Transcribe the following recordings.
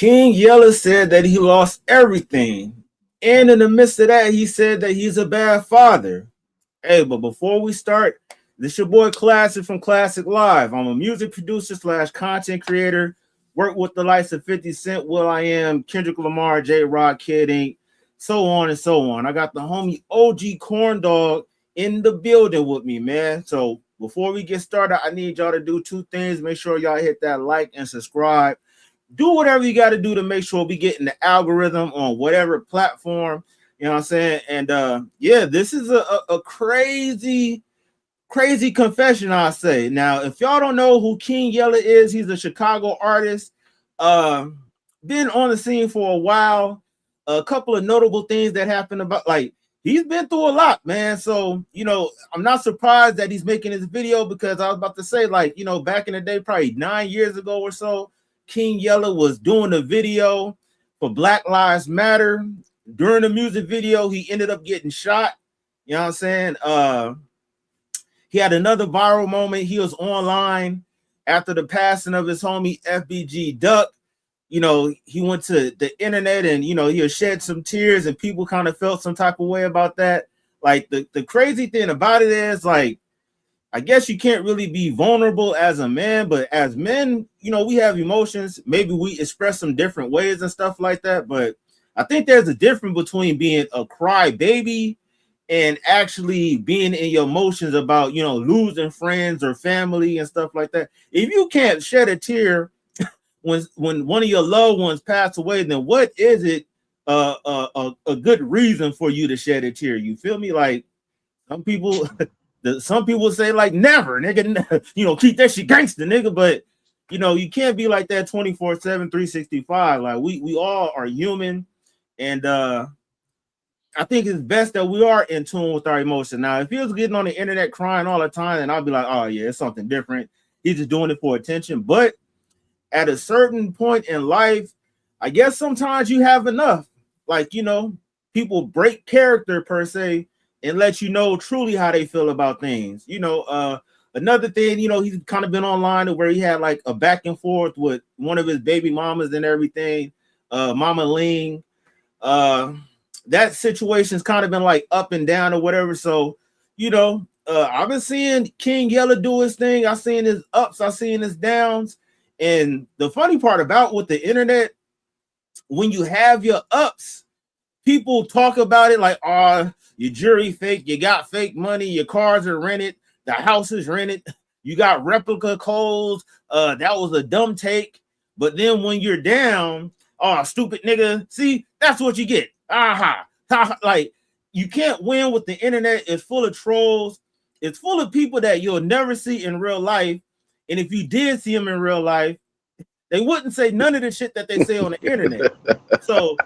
King Yella said that he lost everything. And in the midst of that, he said that he's a bad father. Hey, but before we start, this your boy Klasic from Klasic Live. I'm a music producer slash content creator. Work with the likes of 50 Cent, Will I Am, Kendrick Lamar, J Rock, Kid Ink, so on and so on. I got the homie OG Corn Dog in the building with me, man. So before we get started, I need y'all to do two things. Make sure y'all hit that like and subscribe. Do whatever you got to do to make sure we get in the algorithm on whatever platform, you know what I'm saying? And yeah, this is a crazy confession, I say. Now, if y'all don't know who King Yella is, he's a Chicago artist. Been on the scene for a while. A couple of notable things that happened about, like, he's been through a lot, man. So, you know, I'm not surprised that he's making this video, because I was about to say, like, you know, back in the day, probably 9 years ago or so, King Yella was doing a video for Black Lives Matter. During the music video, he ended up getting shot. You know what I'm saying? He had another viral moment. He was online after the passing of his homie FBG Duck. You know, he went to the internet and, you know, he shed some tears, and people kind of felt some type of way about that. Like, the crazy thing about it is, like, I guess you can't really be vulnerable as a man, but as men, you know, we have emotions. Maybe we express them different ways and stuff like that. But I think there's a difference between being a crybaby and actually being in your emotions about, you know, losing friends or family and stuff like that. If you can't shed a tear when one of your loved ones passed away, then what is it a good reason for you to shed a tear? You feel me? Like, some people say, like, never, nigga, you know, keep that shit gangster, nigga. But, you know, you can't be like that 24/7, 365. Like, we all are human. And I think it's best that we are in tune with our emotions. Now, if he was getting on the internet crying all the time, then I'll be like, oh yeah, it's something different. He's just doing it for attention. But at a certain point in life, I guess sometimes you have enough. Like, you know, people break character per se and let you know truly how they feel about things. You know, another thing, you know, he's kind of been online where he had like a back and forth with one of his baby mamas and everything, Mama Ling. That situation's kind of been like up and down or whatever. So, you know, I've been seeing King Yella do his thing. I've seen his ups, I've seen his downs. And the funny part about with the internet, when you have your ups, people talk about it like, oh, your jury fake, you got fake money, your cars are rented, the house is rented, you got replica clothes, that was a dumb take. But then when you're down, oh, stupid nigga, see, that's what you get. Aha. Like, you can't win with the internet. It's full of trolls. It's full of people that you'll never see in real life. And if you did see them in real life, they wouldn't say none of the shit that they say on the internet. So,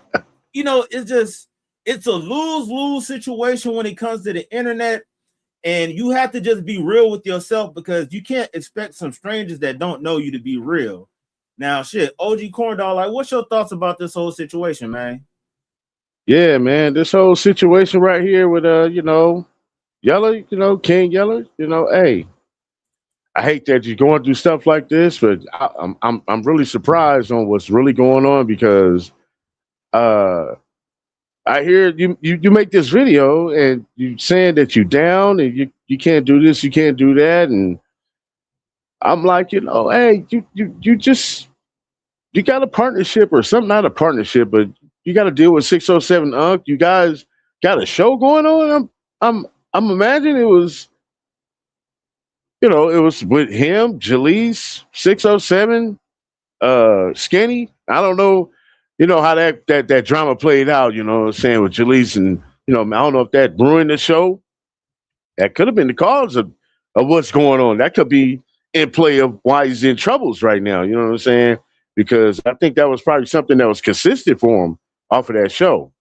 you know, it's a lose-lose situation when it comes to the internet. And you have to just be real with yourself, because you can't expect some strangers that don't know you to be real. Now, shit, OG Corndog, like, what's your thoughts about this whole situation, man? Yeah, man, this whole situation right here with you know, Yella, you know, King Yella, you know, hey, I hate that you're going through stuff like this, but I'm really surprised on what's really going on, because uh I hear you make this video and you saying that you down and you can't do this, you can't do that, and I'm like, you know, hey, you just you got a partnership or something, not a partnership, but you got to deal with 607 Unc. You guys got a show going on. I'm imagining it was, you know, it was with him, Jaleese, 607, Skinny. I don't know, you know, how that drama played out, you know what I'm saying, with Jaleese, and, you know, I don't know if that ruined the show. That could have been the cause of what's going on. That could be in play of why he's in troubles right now. You know what I'm saying? Because I think that was probably something that was consistent for him off of that show.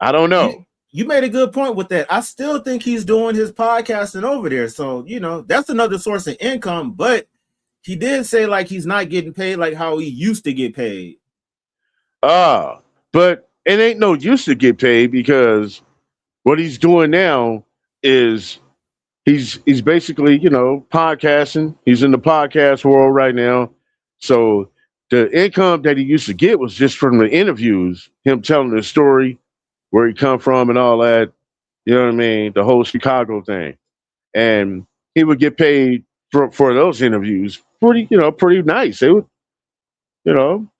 I don't know. You made a good point with that. I still think he's doing his podcasting over there. So, you know, that's another source of income. But he did say, like, he's not getting paid like how he used to get paid. But it ain't no use to get paid, because what he's doing now is he's basically, you know, podcasting. He's in the podcast world right now. So the income that he used to get was just from the interviews, him telling the story, where he come from and all that. You know what I mean? The whole Chicago thing. And he would get paid for those interviews pretty nice. They would,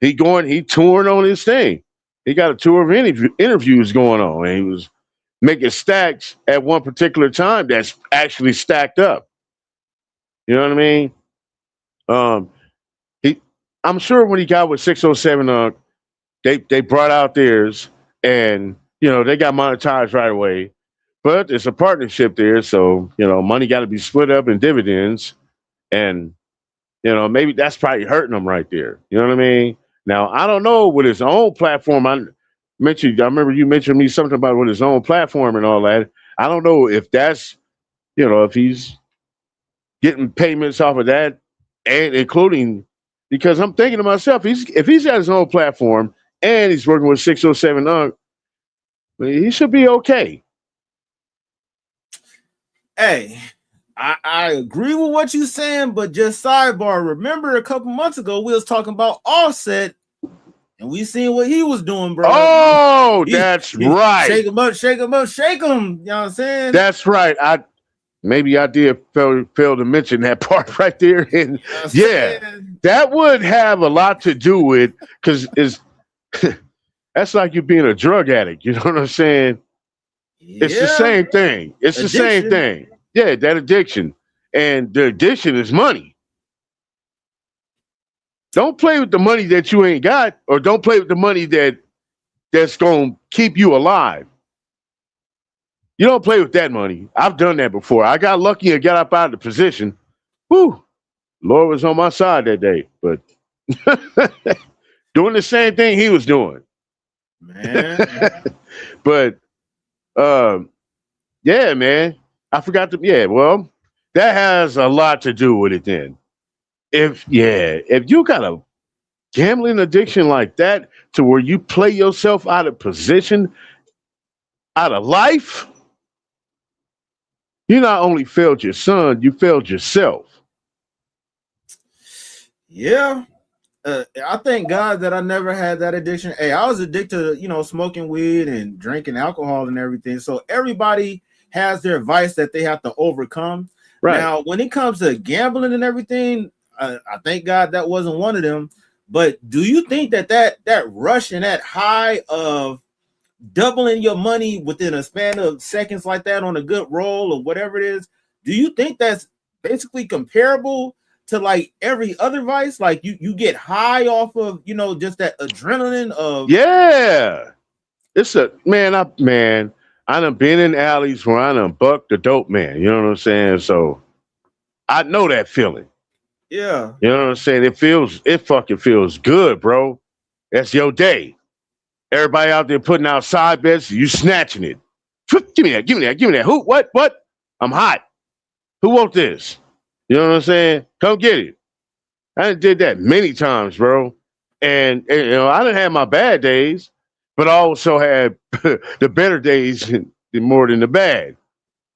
he touring on his thing. He got a tour of interviews going on, and he was making stacks at one particular time that's actually stacked up. You know what I mean? Um, he, I'm sure when he got with 607, they brought out theirs, and they got monetized right away. But it's a partnership there, so money got to be split up in dividends, and maybe that's probably hurting him right there. You know what I mean? Now I don't know with his own platform. I remember you mentioned me something about with his own platform and all that. I don't know if that's if he's getting payments off of that, and including because I'm thinking to myself, if he's at his own platform and he's working with 607, he should be okay. Hey, I agree with what you're saying, but just sidebar. Remember a couple months ago we was talking about Offset, and we seen what he was doing, bro. Oh, that's right. Shake him up, shake him up, shake him. You know what I'm saying? That's right. Maybe I did fail to mention that part right there, and that would have a lot to do with because that's like you being a drug addict. You know what I'm saying? It's the same thing. It's addiction. The same thing. Yeah, that addiction. And the addiction is money. Don't play with the money that you ain't got, or don't play with the money that's going to keep you alive. You don't play with that money. I've done that before. I got lucky and got up out of the position. Whew. Lord was on my side that day. But doing the same thing he was doing. Man. But yeah, man. I forgot well, that has a lot to do with it then. If you got a gambling addiction like that to where you play yourself out of position, out of life, you not only failed your son, you failed yourself. Yeah. I thank God that I never had that addiction. Hey, I was addicted to, smoking weed and drinking alcohol and everything. So everybody has their vice that they have to overcome. Right. Now, when it comes to gambling and everything, I thank God that wasn't one of them. But do you think that rush and that high of doubling your money within a span of seconds like that on a good roll or whatever it is, do you think that's basically comparable to like every other vice? Like you get high off of, just that adrenaline of it's a I done been in alleys where I done bucked the dope man. You know what I'm saying? So I know that feeling. Yeah. You know what I'm saying? It fucking feels good, bro. That's your day. Everybody out there putting out side bets, you snatching it. Give me that. Who? What? I'm hot. Who want this? You know what I'm saying? Come get it. I did that many times, bro. And I didn't have my bad days, but I also had the better days more than the bad.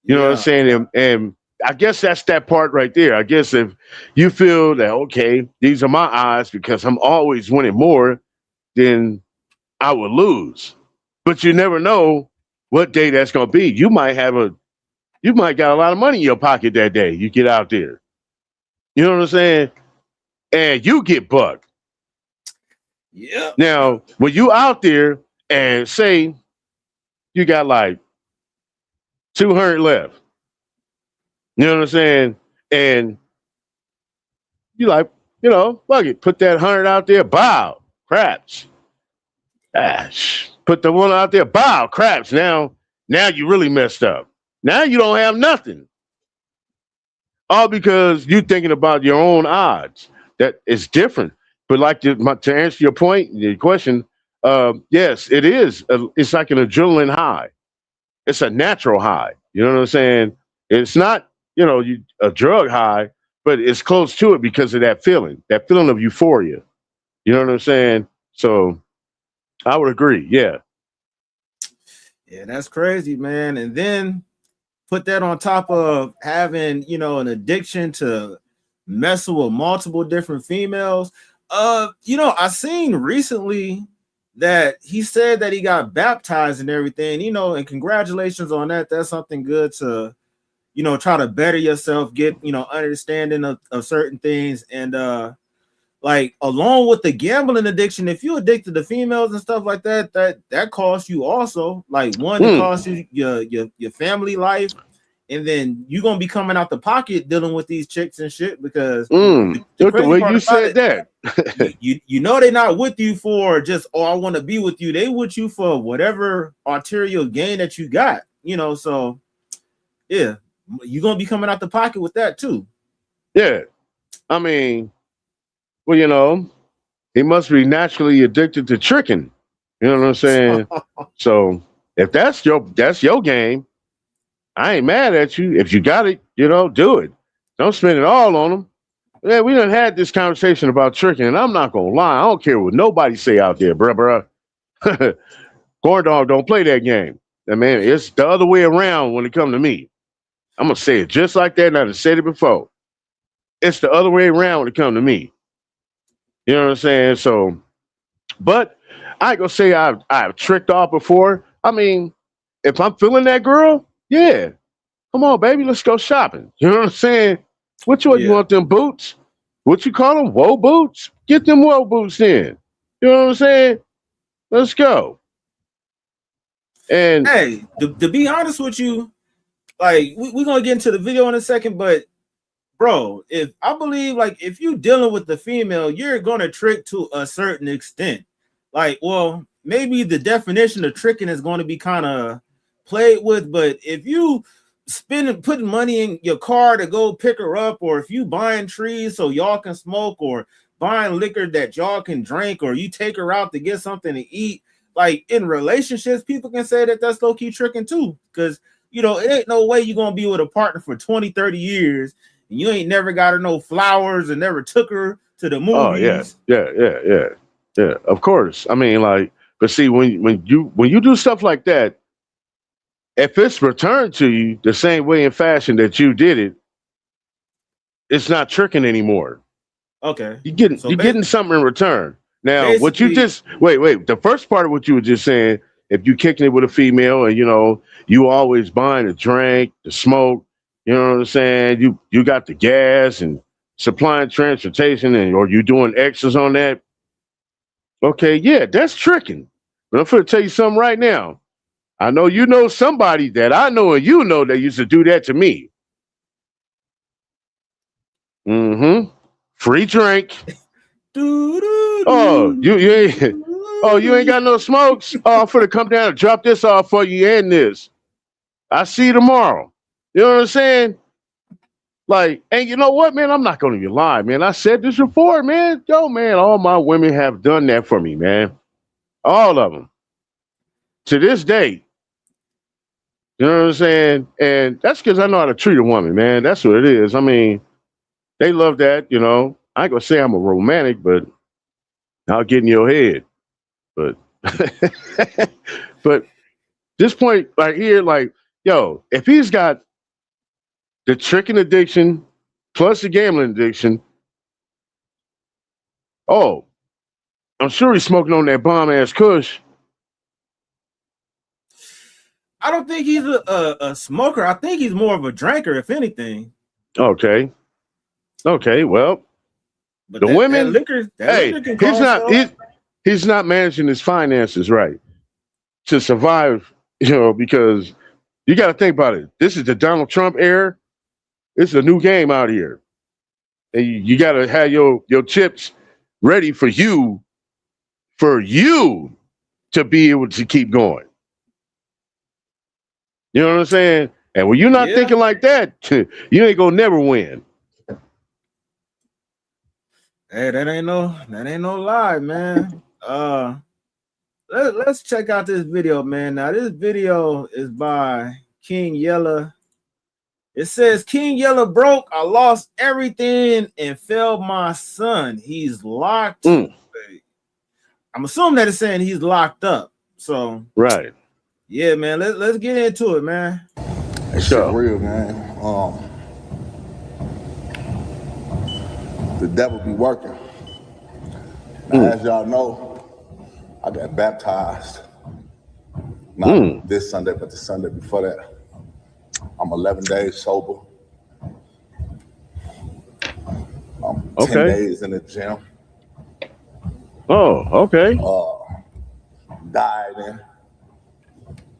You know what I'm saying? And I guess that's that part right there. I guess if you feel that, okay, these are my odds because I'm always winning more, then I would lose. But you never know what day that's going to be. You might got a lot of money in your pocket that day. You get out there. You know what I'm saying? And you get bucked. Yeah. Now, when you out there and say you got like 200 left, you know what I'm saying? And you like, fuck it, put that 100 out there, bow, craps. Put the one out there, bow, craps. Now you really messed up. Now you don't have nothing. All because you thinking about your own odds. That is different. But like to answer your point, your question, yes, it is. It's like an adrenaline high. It's a natural high. You know what I'm saying? It's not, a drug high, but it's close to it because of that feeling of euphoria. You know what I'm saying? So I would agree. Yeah. Yeah, that's crazy, man. And then put that on top of having, an addiction to messing with multiple different females. I seen recently that he said that he got baptized and everything, and congratulations on that. That's something good to, try to better yourself, get, understanding of certain things. And like along with the gambling addiction, if you're addicted to females and stuff like that, that costs you also. Like one, it costs you your family life, and then you're gonna be coming out the pocket dealing with these chicks and shit because the crazy part you said about that. you know they're not with you for just I want to be with you. They with you for whatever arterial gain that you got, so yeah, you're gonna be coming out the pocket with that too. Yeah. I mean, well, he must be naturally addicted to tricking. You know what I'm saying? So if that's your game, I ain't mad at you. If you got it, do it. Don't spend it all on them. Yeah, we done had this conversation about tricking, and I'm not gonna lie. I don't care what nobody say out there, bruh. Corn dog don't play that game. I mean, it's the other way around when it comes to me. I'm gonna say it just like that, and I've said it before. It's the other way around when it comes to me. You know what I'm saying? So, but I ain't gonna say I've tricked off before. I mean, if I'm feeling that girl, yeah, come on, baby, let's go shopping. You know what I'm saying? You want them boots? What you call them? Woe boots? Get them woe boots in. You know what I'm saying? Let's go. And hey, to be honest with you, like we're gonna get into the video in a second, but bro, if I believe like if you dealing with the female, you're gonna trick to a certain extent. Like, well, maybe the definition of tricking is going to be kind of played with, but if you putting money in your car to go pick her up, or if you buying trees so y'all can smoke, or buying liquor that y'all can drink, or you take her out to get something to eat, like in relationships, people can say that that's low-key tricking too, because it ain't no way you're gonna be with a partner for 20, 30 years and you ain't never got her no flowers and never took her to the movies. Yeah, of course. I mean, like, but see, when you do stuff like that, if it's returned to you the same way in fashion that you did it, it's not tricking anymore. Okay. You're getting something in return. Now, what you just wait. The first part of what you were just saying, if you kicking it with a female and you always buying a drink, the smoke, you know what I'm saying? You got the gas and supplying transportation, or you doing extras on that. Okay, yeah, that's tricking. But I'm going to tell you something right now. I know you know somebody that I know and you know that used to do that to me. Mm-hmm. Free drink. Oh, you ain't got no smokes? Oh, I'm finna come down and drop this off for you and this. I see you tomorrow. You know what I'm saying? Like, and you know what, man? I'm not gonna even lie, man. I said this before, man. Yo, man, all my women have done that for me, man. All of them. To this day. You know what I'm saying? And that's because I know how to treat a woman, man. That's what it is. I mean, they love that, I ain't gonna say I'm a romantic, but I'll get in your head. But but this point right here, like, yo, if he's got the tricking addiction plus the gambling addiction, oh, I'm sure he's smoking on that bomb ass kush. I don't think he's a smoker. I think he's more of a drinker, if anything. Okay, well, but the women, he's not managing his finances right to survive, because you got to think about it. This is the Donald Trump era. It's a new game out here, and you got to have your chips ready for you to be able to keep going. You know what I'm saying? And when you're not thinking like that, you ain't gonna never win. Hey, that ain't no lie, man. Let's check out this video, man. Now, this video is by King Yella. It says, King Yella broke. I lost everything and failed my son. He's locked. I'm assuming that it's saying he's locked up. So, right. Yeah, man. Let's get into it, man. That shit real, man. The devil be working. Now, as y'all know, I got baptized. Not this Sunday, but the Sunday before that. I'm 11 days sober. I'm 10 days in the gym. Oh, okay. Dieting.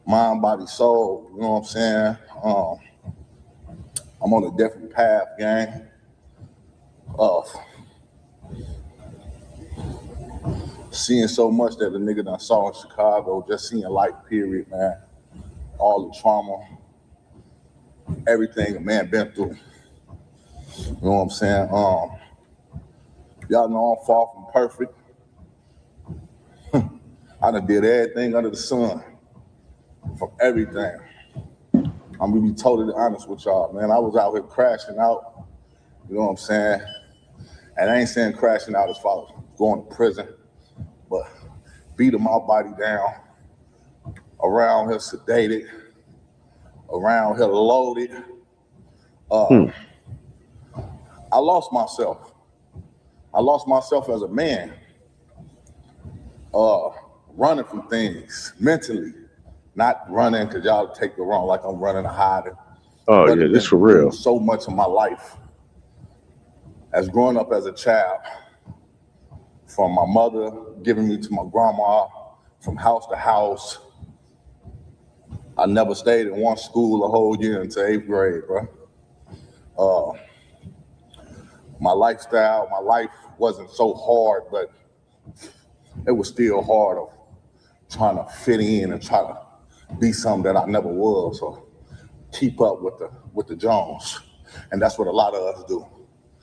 Mind, body, soul. You know what I'm saying? I'm on a different path, gang. Of seeing so much that the nigga done saw in Chicago, just seeing life, period, man. All the trauma, everything a man been through. You know what I'm saying? Y'all know I'm far from perfect. I done did everything under the sun, from everything. I'm gonna be totally honest with y'all, man. I was out here crashing out, you know what I'm saying? And I ain't saying crashing out as far as going to prison, but beating my body down, around here sedated, around here loaded. I lost myself. I lost myself as a man, running from things mentally, not running because y'all take it wrong like I'm running or hiding. Oh, yeah, this for real. So much of my life as growing up as a child, from my mother giving me to my grandma, from house to house. I never stayed in one school a whole year until 8th grade, bro. My lifestyle, my life wasn't so hard, but it was still hard of trying to fit in and try to be something that I never was, or keep up with the Jones. And that's what a lot of us do.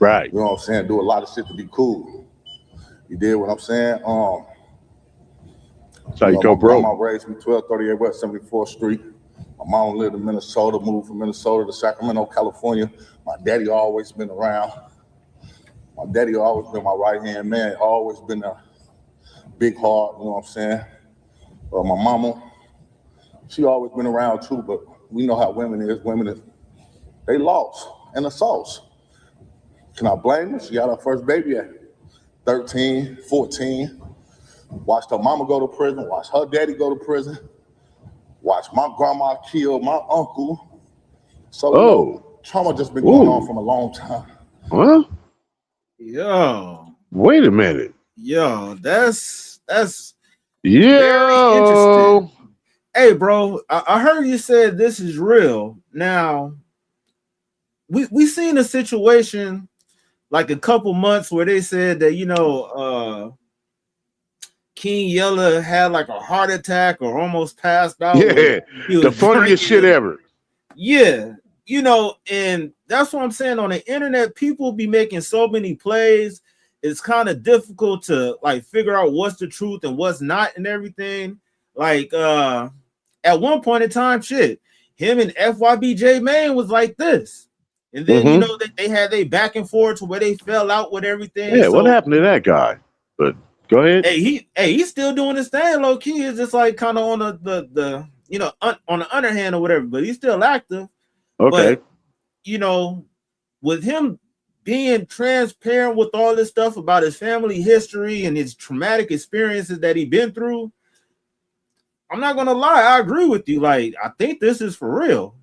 Right. You know what I'm saying? Do a lot of shit to be cool. You did what I'm saying? That's how you go broke. My mom raised me 1238 West 74th Street. My mom lived in Minnesota, moved from Minnesota to Sacramento, California. My daddy always been around. My daddy always been my right-hand man, always been a big heart, you know what I'm saying? My mama, she always been around too, but we know how women is. They lost in the sauce. Can I blame her? She got her first baby at 13, 14. Watched her mama go to prison, watched her daddy go to prison, watched my grandma kill my uncle. So, you know, trauma just been going on from a long time. Huh? Yo. Wait a minute. Yo, that's very interesting. Hey, bro, I heard you said this is real. Now, we seen a situation like a couple months where they said that, you know, King Yella had like a heart attack or almost passed out. Yeah, the funniest shit ever. Yeah, you know, and that's what I'm saying. On the internet, people be making so many plays. It's kind of difficult to like figure out what's the truth and what's not and everything. Like at one point in time, shit, him and FYBJ Main was like this. And then you know that they had they back and forth to where they fell out with everything. Yeah, so, what happened to that guy? But go ahead. He's still doing his thing low key. It's just like kind of on the you know on the underhand or whatever, but he's still active. Okay. But you know, with him being transparent with all this stuff about his family history and his traumatic experiences that he's been through, I'm not gonna lie, I agree with you. Like, I think this is for real.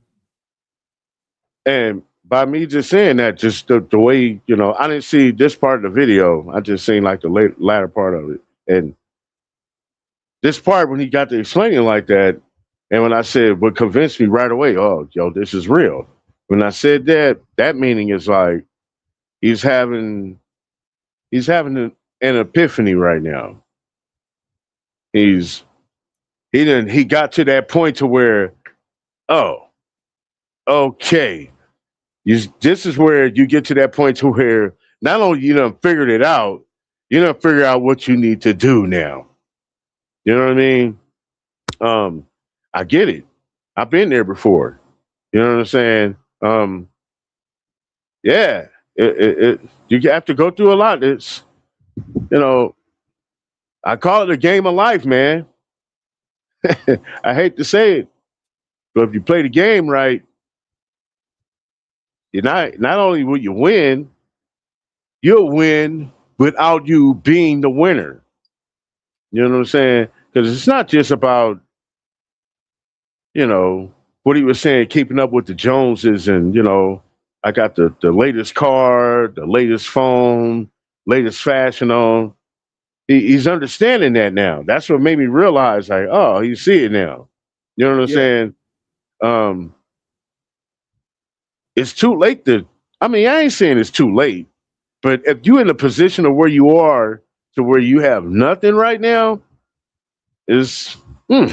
And by me just saying that, just the way, you know, I didn't see this part of the video. I just seen like the latter part of it. And this part, when he got to explaining like that, and when I said what convinced me right away, oh, yo, this is real. When I said that, that meaning is like he's having an epiphany right now. He got to that point to where, oh, okay. This is where you get to that point to where not only you done figured it out, you done figure out what you need to do now. You know what I mean? I get it. I've been there before. You know what I'm saying? Yeah, you have to go through a lot. It's, you know, I call it a game of life, man. I hate to say it, but if you play the game right, you're not only will you win, you'll win without you being the winner. You know what I'm saying? Because it's not just about, you know, what he was saying, keeping up with the Joneses and, you know, I got the latest car, the latest phone, latest fashion on. He's understanding that now. That's what made me realize, like, oh, you see it now. You know what I'm Yeah, saying? Um, it's too late to, I mean, I ain't saying it's too late, but if you're in a position of where you are to where you have nothing right now, is you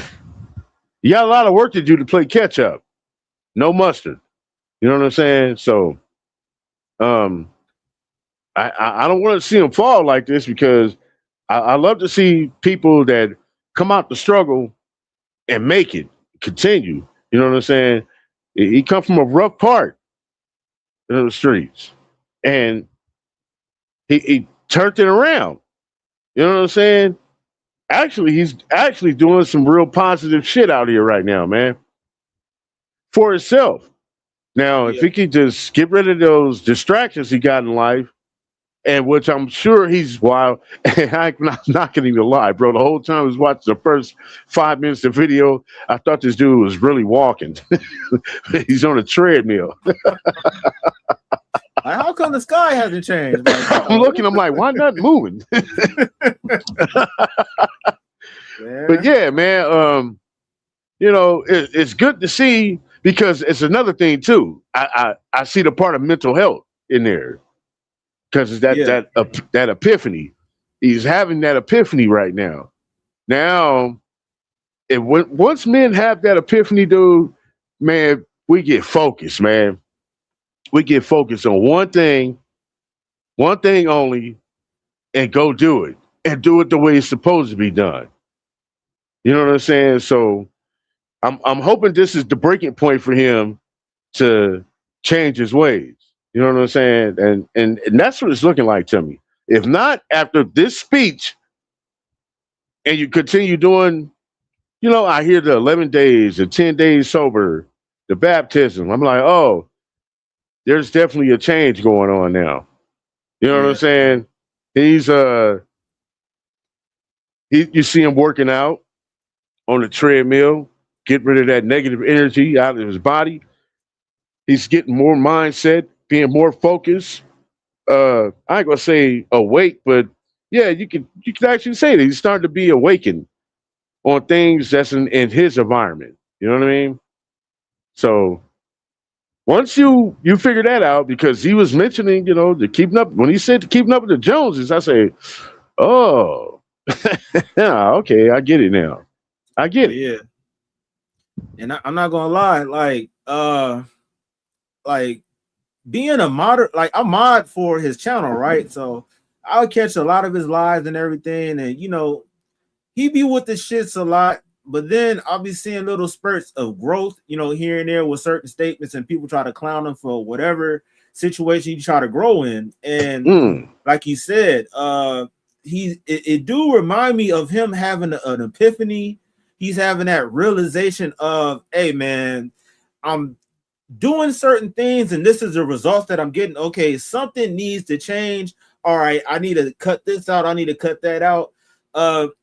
got a lot of work to do to play catch up. No mustard. You know what I'm saying? So um I don't want to see him fall like this because I love to see people that come out the struggle and make it, continue. You know what I'm saying? He come from a rough part of the streets, and he turned it around. You know what I'm saying? Actually, he's actually doing some real positive shit out here right now, man, for himself. Now, if yeah, he could just get rid of those distractions he got in life, and which I'm sure he's wild. I'm not gonna even lie, bro. The whole time I was watching the first 5 minutes of video, I thought this dude was really walking. He's on a treadmill. like how come the sky hasn't changed? Like, I'm looking, I'm like, why not moving? But yeah, yeah, man, you know, it's good to see because it's another thing too. I see the part of mental health in there because it's yeah, that epiphany. He's having that epiphany right now. Now, once men have that epiphany, dude, man, we get focused, man. We get focused on one thing only, and go do it, and do it the way it's supposed to be done. You know what I'm saying? So I'm hoping this is the breaking point for him to change his ways. You know what I'm saying? And that's what it's looking like to me. If not after this speech, and you continue doing, you know, I hear the 11 days, the 10 days sober, the baptism. I'm like, oh, there's definitely a change going on now. You know what I'm yeah, saying? He's you see him working out on the treadmill, get rid of that negative energy out of his body. He's getting more mindset, being more focused. I ain't gonna say awake, but yeah, you can actually say that he's starting to be awakened on things that's in his environment. You know what I mean? So once you figure that out, because he was mentioning, you know, the keeping up when he said to keeping up with the Joneses, I say, oh, yeah, okay, I get it now. I get but it. yeah. And I'm not gonna lie, like being a modder, like I mod for his channel, right? So I'll catch a lot of his lives and everything, and you know, he be with the shits a lot, but then I'll be seeing little spurts of growth, you know, here and there with certain statements, and people try to clown him for whatever situation you try to grow in. And Mm, like you said, it do remind me of him having an epiphany. He's having that realization of, hey man, I'm doing certain things, and this is the results that I'm getting. Okay, something needs to change. All right, I need to cut this out. I need to cut that out.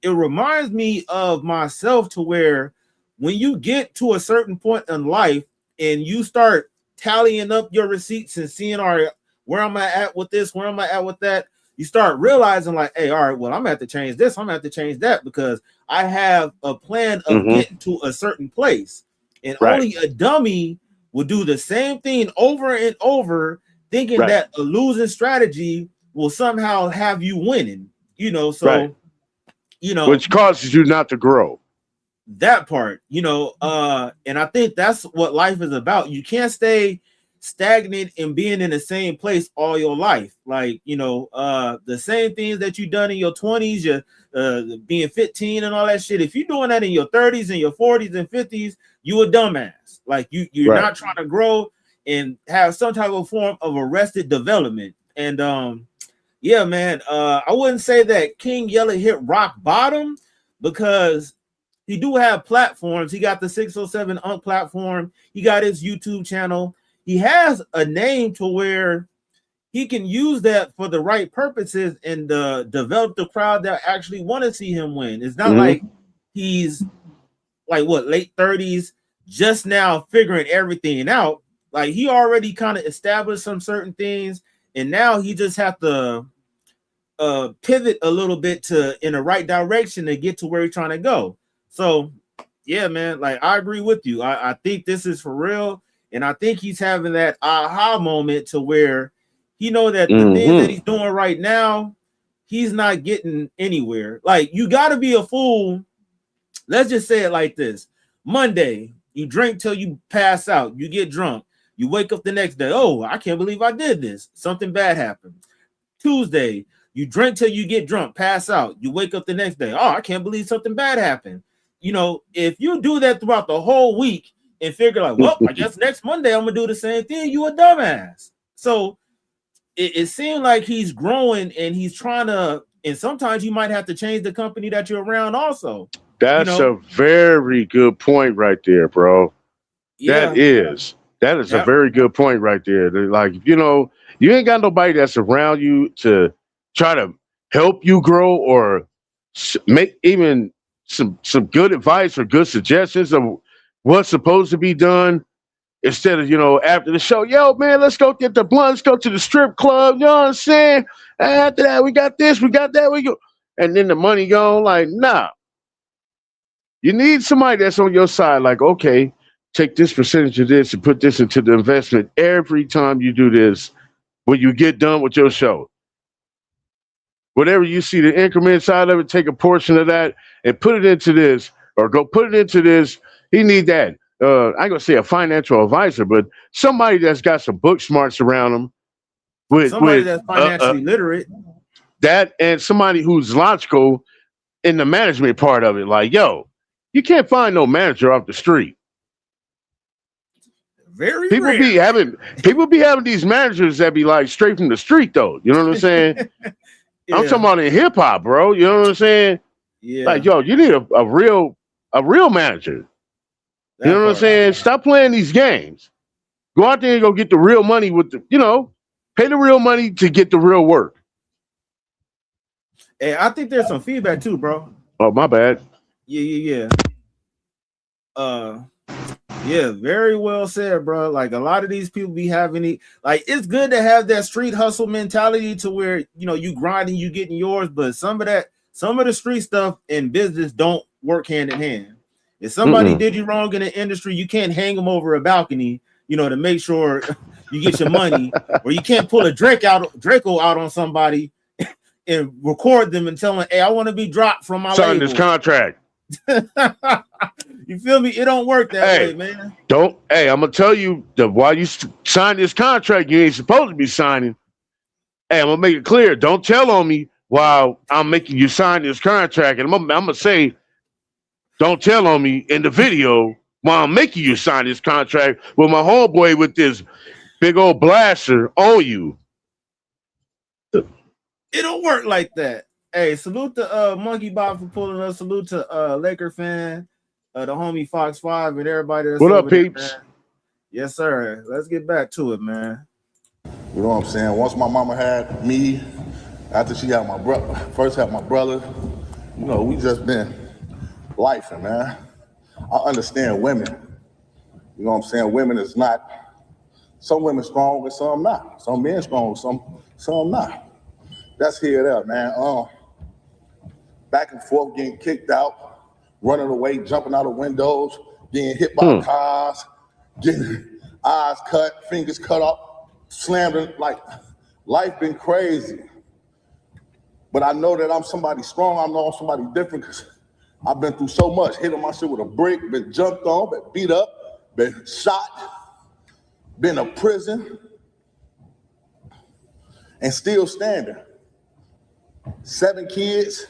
It reminds me of myself to where when you get to a certain point in life and you start tallying up your receipts and seeing, all right, where am I at with this? Where am I at with that? You start realizing, like, hey, all right, well, I'm gonna have to change this. I'm gonna have to change that because I have a plan of hmm. getting to a certain place. And Right, only a dummy will do the same thing over and over, thinking right, that a losing strategy will somehow have you winning. You know, right. so you know Which causes you not to grow. that part, and I think that's what life is about. You can't stay stagnant and being in the same place all your life. Like, the same things that you done in your 20s, you're being 15 and all that shit. If you're doing that in your 30s and your 40s and 50s, you a dumbass. Like you're Right. not trying to grow and have some type of form of arrested development. And yeah, man, I wouldn't say that King Yella hit rock bottom because he do have platforms. He got the 607 Unk platform. He got his YouTube channel. He has a name to where he can use that for the right purposes and develop the crowd that actually want to see him win. It's not like he's like what, late 30s, just now figuring everything out. Like he already kind of established some certain things, and now he just have to pivot a little bit to in the right direction to get to where he's trying to go. So yeah, man, like I agree with you. I think this is for real, and I think he's having that aha moment to where he know that the things that he's doing right now, he's not getting anywhere. Like you got to be a fool. Let's just say it like this: Monday, you drink till you pass out, you get drunk, you wake up the next day. Oh, I can't believe I did this. Something bad happened. Tuesday, you drink till you get drunk, pass out, you wake up the next day. Oh, I can't believe something bad happened. You know, if you do that throughout the whole week and figure like, well, I guess next Monday I'm gonna do the same thing, you a dumbass. So it seemed like he's growing and he's trying to, and sometimes you might have to change the company that you're around also. That's a very good point right there, bro. Yeah. That is a very good point right there. Like, you know, you ain't got nobody that's around you to try to help you grow or make even some good advice or good suggestions of what's supposed to be done. Instead of, you know, after the show, yo, man, let's go get the blunt, let's go to the strip club. You know what I'm saying? After that, we got this, we got that, we go. And then the money gone. Like, nah. You need somebody that's on your side, like, okay, take this percentage of this and put this into the investment every time you do this when you get done with your show. Whatever you see the increment side of it, take a portion of that and put it into this, or go put it into this. He need that. I ain't gonna say a financial advisor, but somebody that's got some book smarts around them. Somebody that's financially literate. That, and somebody who's logical in the management part of it. Like, yo, you can't find no manager off the street. People be having these managers that be like straight from the street though. You know what I'm saying? Yeah. I'm talking about in hip hop, bro. You know what I'm saying? Yeah. Like, yo, you need a real manager. You know what I'm saying? Stop playing these games. Go out there and go get the real money with the, you know, pay the real money to get the real work. Hey, I think there's some feedback too, bro. Oh, my bad. Yeah. Yeah, very well said, bro. Like a lot of these people be having it. Like it's good to have that street hustle mentality to where, you know, you grinding, you getting yours, but some of the street stuff in business don't work hand in hand. If somebody did you wrong in the industry, you can't hang them over a balcony, you know, to make sure you get your money, or you can't pull a Draco out on somebody and record them and tell them, hey, I want to be dropped from my sign label. This contract. You feel me? It don't work that way, man. I'm gonna tell you that while you sign this contract, you ain't supposed to be signing. Hey, I'm gonna make it clear. Don't tell on me while I'm making you sign this contract, and I'm gonna say, don't tell on me in the video while I'm making you sign this contract with my homeboy with this big old blaster on you. It don't work like that. Hey, salute to Monkey Bob for pulling up. Salute to Laker fan, the homie Fox 5, and everybody that's what up, peeps? There, yes, sir. Let's get back to it, man. You know what I'm saying? Once my mama had me, after she had my brother, first had my brother, you know, we just been lifing, man. I understand women. You know what I'm saying? Women is not, some women strong and some not. Some men strong, some not. That's here there, man. Back and forth, getting kicked out, running away, jumping out of windows, getting hit by cars, getting eyes cut, fingers cut off, slammed. Like, life been crazy. But I know that I'm somebody strong. I know I'm somebody different because I've been through so much. Hit on my shit with a brick, been jumped on, been beat up, been shot, been in prison, and still standing. 7 kids,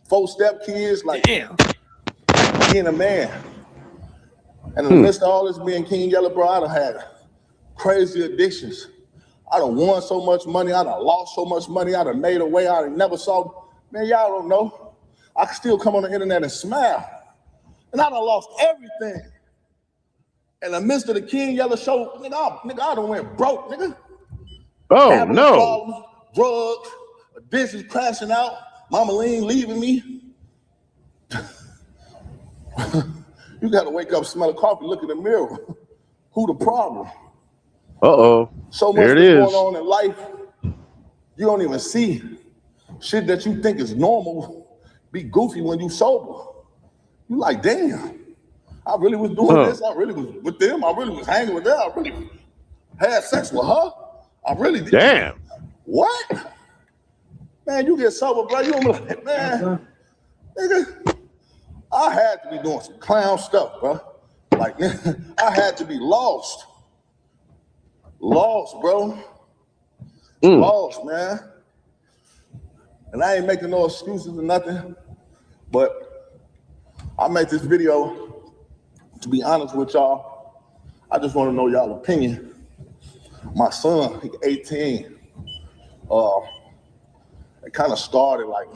4 step-kids, like, damn, being a man. And in the midst of all this, being King Yella, bro, I done had crazy addictions. I done won so much money, I done lost so much money, I done made a way I never saw. Man, y'all don't know. I can still come on the internet and smile. And I done lost everything. In the midst of the King Yella show, nigga, I done went broke, nigga. Oh, Having no. problems, drugs, business crashing out, Mama Lean leaving me. You got to wake up, smell of coffee, look in the mirror. Who the problem? Uh-oh. So much There it that's is. going on in life, you don't even see. Shit that you think is normal be goofy when you sober. You like, damn, I really was doing this. I really was with them. I really was hanging with them. I really had sex with her. I really did. Damn. What? Man, you get sober, bro. You don't be like, man, nigga, I had to be doing some clown stuff, bro. Like, I had to be lost. Lost, bro. Lost, man. And I ain't making no excuses or nothing, but I made this video, to be honest with y'all. I just want to know y'all opinion. My son, he's 18. It kind of started like,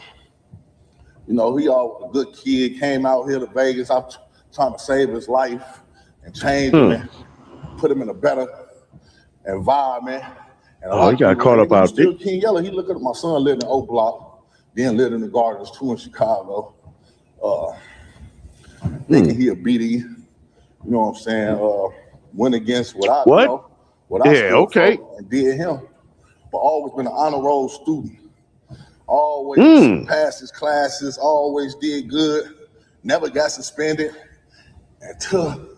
you know, he always a good kid, came out here to Vegas. I'm trying to save his life and change him and put him in a better environment. And he got caught up out there. Still King Yella, he looked at my son lived in Oak Block, then lived in the Gardens 2 in Chicago. Thinking he a BD, you know what I'm saying? Went against what I know, what I stood for and did him. But always been an honor roll student. Always passed his classes, always did good, never got suspended until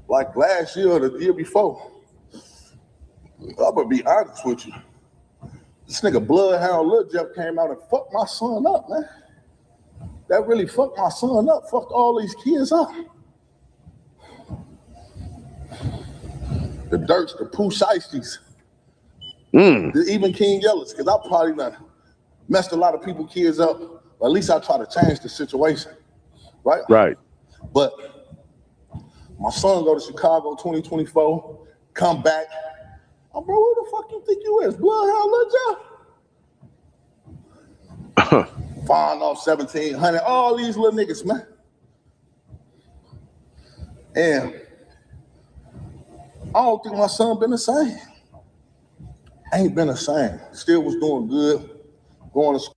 like last year or the year before. I'm gonna be honest with you. This nigga Bloodhound Lil Jeff came out and fucked my son up, man. That really fucked my son up, fucked all these kids up. The Dirks, the Pooh Shiesties, even King Yellas, because I probably done messed a lot of people's kids up, but at least I try to change the situation, right? Right. But my son go to Chicago 2024, come back. Oh, bro, who the fuck you think you is? Bloodhound Lil Jeff? Fine off 1700, all these little niggas, man. And I don't think my son been the same. Ain't been the same. Still was doing good, going to school.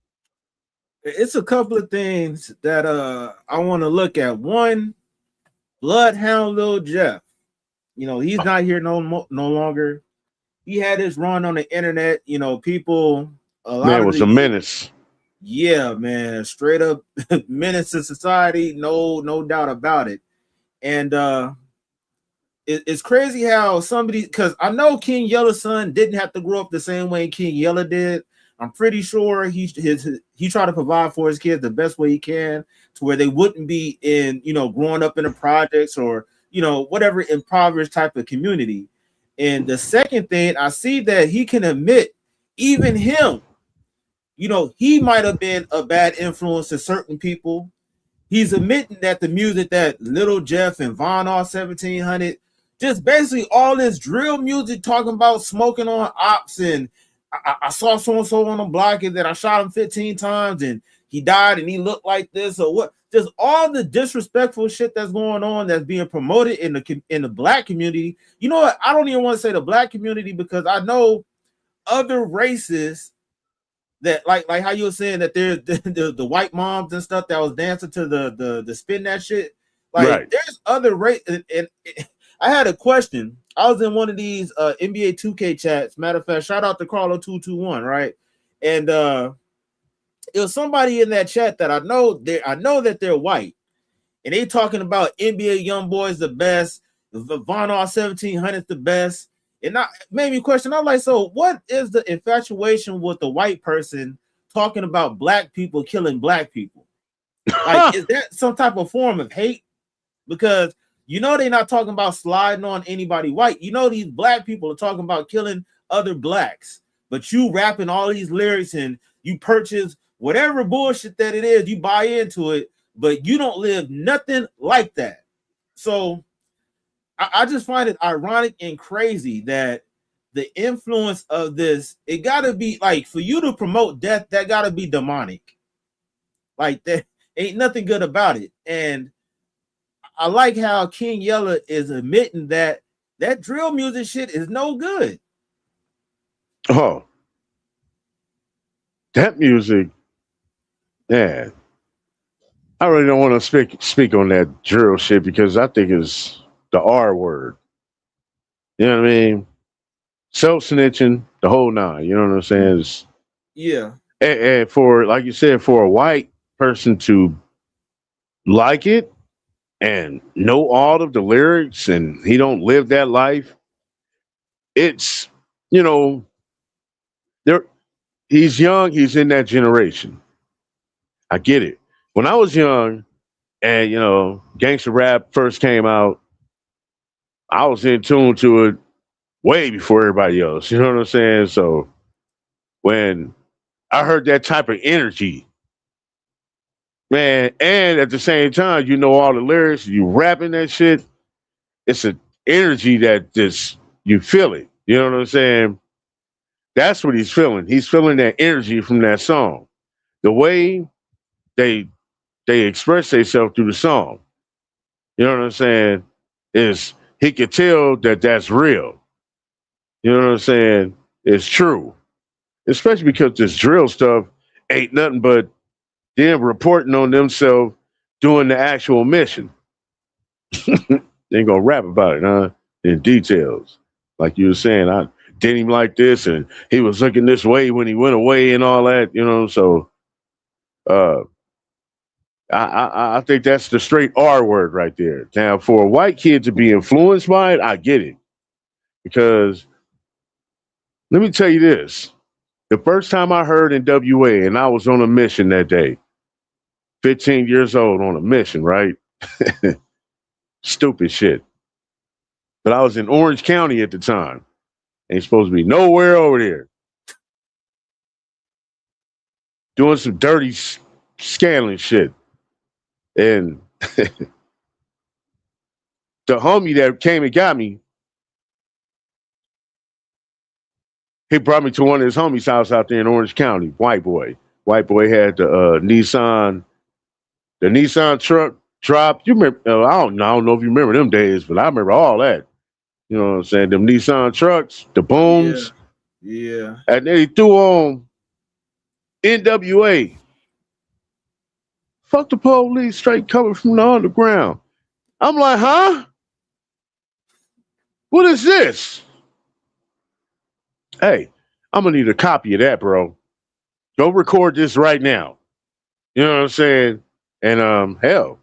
It's a couple of things that I want to look at. One, Bloodhound Lil Jeff. You know, he's not here no longer. He had his run on the internet. You know, people. Man was a menace. Yeah, man, straight up menace to society. No doubt about it. And it's crazy how somebody, because I know King Yella's son didn't have to grow up the same way King Yella did. I'm pretty sure he tried to provide for his kids the best way he can, to where they wouldn't be in, you know, growing up in the projects or, you know, whatever impoverished type of community. And the second thing, I see that he can admit, even him, you know, he might have been a bad influence to certain people. He's admitting that the music that Little Jeff and Von R 1700, just basically all this drill music talking about smoking on ops, and I saw so-and-so on the block and that I shot him 15 times and he died and he looked like this or what. Just all the disrespectful shit that's going on that's being promoted in the black community. You know what? I don't even want to say the black community, because I know other races that like how you were saying that there's the white moms and stuff that was dancing to the spin that shit. Like right. There's other race, and I had a question. I was in one of these NBA 2K chats. Matter of fact, shout out to Carlo221, right? And it was somebody in that chat that I know that they're white, and they talking about NBA young boys the best, Von R 1700 the best. And that made me question. I'm like, so what is the infatuation with the white person talking about black people killing black people? Like, is that some type of form of hate? Because you know they're not talking about sliding on anybody white. You know these black people are talking about killing other blacks. But you rapping all these lyrics and you purchase whatever bullshit that it is, you buy into it, but you don't live nothing like that. So I just find it ironic and crazy that the influence of this, it gotta be like, for you to promote death, that gotta be demonic. Like, there ain't nothing good about it. And I like how King Yella is admitting that that drill music shit is no good. Oh, that music, man. I really don't want to speak on that drill shit because I think it's the R word. You know what I mean? Self snitching, the whole nine. You know what I'm saying? Yeah. And for like you said, for a white person to like it and know all of the lyrics, and he don't live that life, it's you know there. He's young. He's in that generation. I get it. When I was young, and gangster rap first came out, I was in tune to it way before everybody else. You know what I'm saying? So when I heard that type of energy, man, and at the same time, you know all the lyrics, you rapping that shit, it's an energy that just you feel it. You know what I'm saying? That's what he's feeling. He's feeling that energy from that song. The way they they express themselves through the song. You know what I'm saying? Is he could tell that that's real. You know what I'm saying? It's true. Especially because this drill stuff ain't nothing but them reporting on themselves doing the actual mission. They ain't gonna rap about it, huh? In details. Like you were saying, I did him like this and he was looking this way when he went away and all that, so uh I think that's the straight R word right there. Now for a white kid to be influenced by it, I get it. Because let me tell you this. The first time I heard NWA, and I was on a mission that day, 15 years old on a mission, right? Stupid shit. But I was in Orange County at the time. Ain't supposed to be nowhere over there. Doing some dirty, scaling shit. And the homie that came and got me, he brought me to one of his homies' house out there in Orange County. White boy. White boy had the Nissan truck drop. You remember? I don't know if you remember them days, but I remember all that. You know what I'm saying? Them Nissan trucks, the booms, Yeah. and then he threw on NWA. Fuck the police, straight coming from the underground. I'm like, huh? What is this? Hey, I'm gonna need a copy of that, bro. Go record this right now. You know what I'm saying? And hell,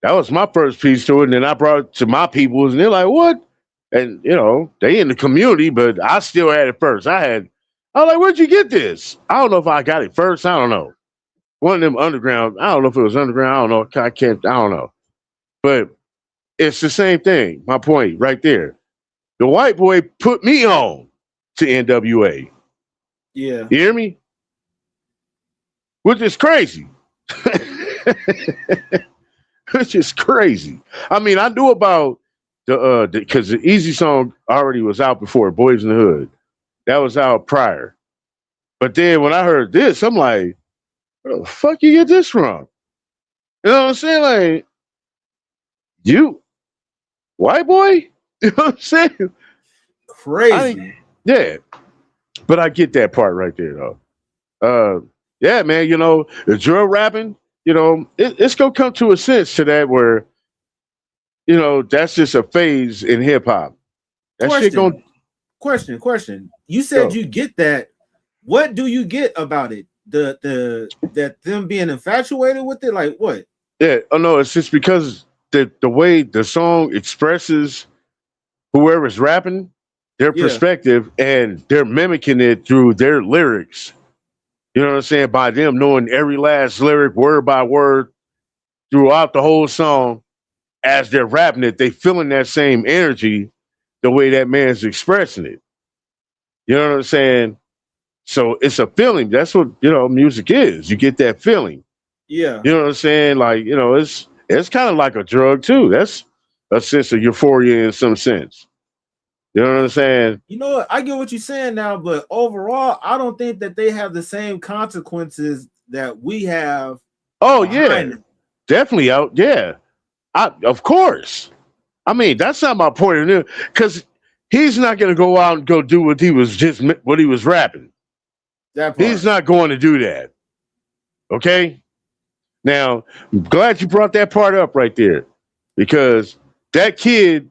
that was my first piece to it. And then I brought it to my peoples, and they're like, what? And they in the community, but I still had it first. I was like, where'd you get this? I don't know if I got it first. I don't know. One of them underground. I don't know if it was underground. I don't know. I don't know. But it's the same thing. My point right there. The white boy put me on to NWA. Yeah. You hear me? Which is crazy. Which is crazy. I mean, I knew about because the Easy song already was out before Boys in the Hood. That was out prior. But then when I heard this, I'm like, where the fuck you get this from? You know what I'm saying? Like, you white boy? You know what I'm saying? Crazy. Yeah. But I get that part right there though. Yeah, man, the drill rapping, it's gonna come to a sense to that where, that's just a phase in hip hop. That shit gonna Question. You said you get that. What do you get about it? That them being infatuated with it? Like what? Yeah, oh no, it's just because the way the song expresses whoever's rapping, their perspective, and they're mimicking it through their lyrics. You know what I'm saying? By them knowing every last lyric, word by word, throughout the whole song, as they're rapping it, they feeling that same energy the way that man's expressing it. You know what I'm saying? So it's a feeling. That's what, music is. You get that feeling. Yeah. You know what I'm saying? Like, it's kind of like a drug too. That's a sense of euphoria in some sense. You know what I'm saying? You know what? I get what you're saying now, but overall, I don't think that they have the same consequences that we have. Oh yeah, definitely out. Yeah, of course. I mean, that's not my point of view. Because he's not going to go out and go do what he was rapping. That part. He's not going to do that. Okay? Now, I'm glad you brought that part up right there, because that kid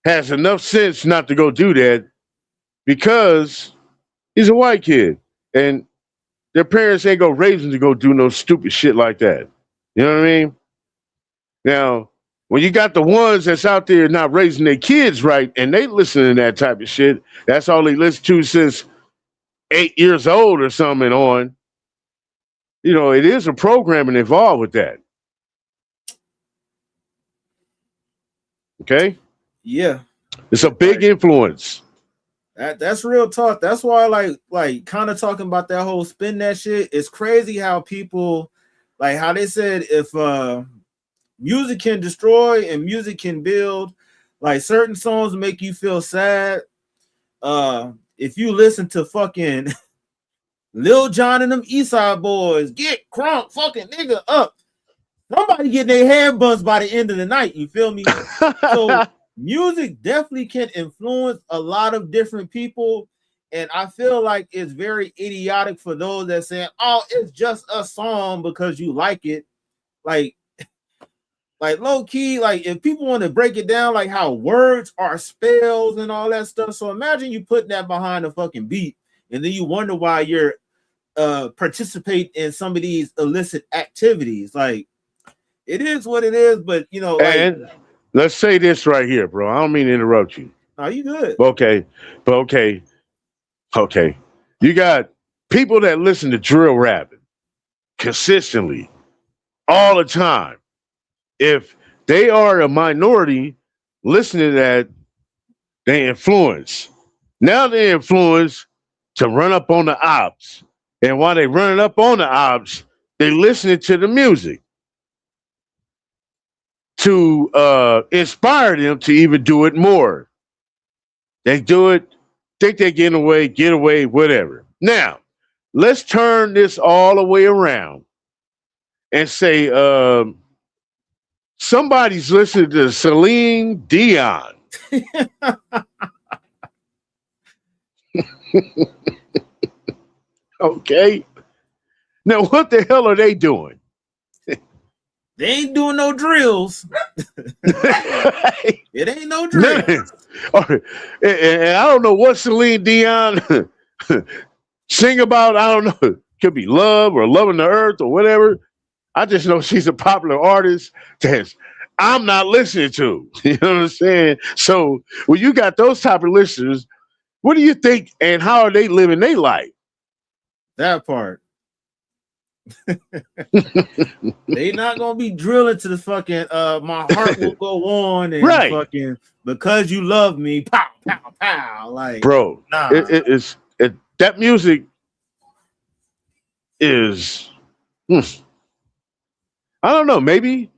has enough sense not to go do that, because he's a white kid and their parents ain't gonna raise him to go do no stupid shit like that. You know what I mean? Now, when you got the ones that's out there not raising their kids right and they listen to that type of shit, that's all they listen to since 8 years old or something on. You know, it is a programming involved with that. Okay? Yeah. It's a big influence. That's real talk. That's why like kind of talking about that whole spin that shit. It's crazy how people, like how they said, if music can destroy and music can build, like certain songs make you feel sad. If you listen to fucking Lil Jon and them Eastside Boys, get crunk fucking nigga up, somebody getting their hair buzzed by the end of the night. You feel me? So music definitely can influence a lot of different people, and I feel like it's very idiotic for those that say, "Oh, it's just a song because you like it." Like low key, like if people want to break it down, like how words are spells and all that stuff. So imagine you putting that behind a fucking beat, and then you wonder why you're participate in some of these illicit activities. Like it is what it is, but you know, and like, let's say this right here, bro. I don't mean to interrupt you. are you good? Okay. You got people that listen to drill rapping consistently all the time. If they are a minority listening to that, they influence. Now they influence to run up on the ops. And while they running up on the ops, they listening to the music to inspire them to even do it more. They do it, think they get away, whatever. Now, let's turn this all the way around and say somebody's listening to Celine Dion. Okay. Now, what the hell are they doing? They ain't doing no drills. It ain't no drills. And I don't know what Celine Dion sing about. I don't know. Could be love or loving the earth or whatever. I just know she's a popular artist that I'm not listening to. You know what I'm saying? So when you got those type of listeners, what do you think and how are they living their life? That part. They not gonna be drilling to the fucking my heart will go on and right. Fucking because you love me, pow pow pow. Like, bro, nah. That music is I don't know, maybe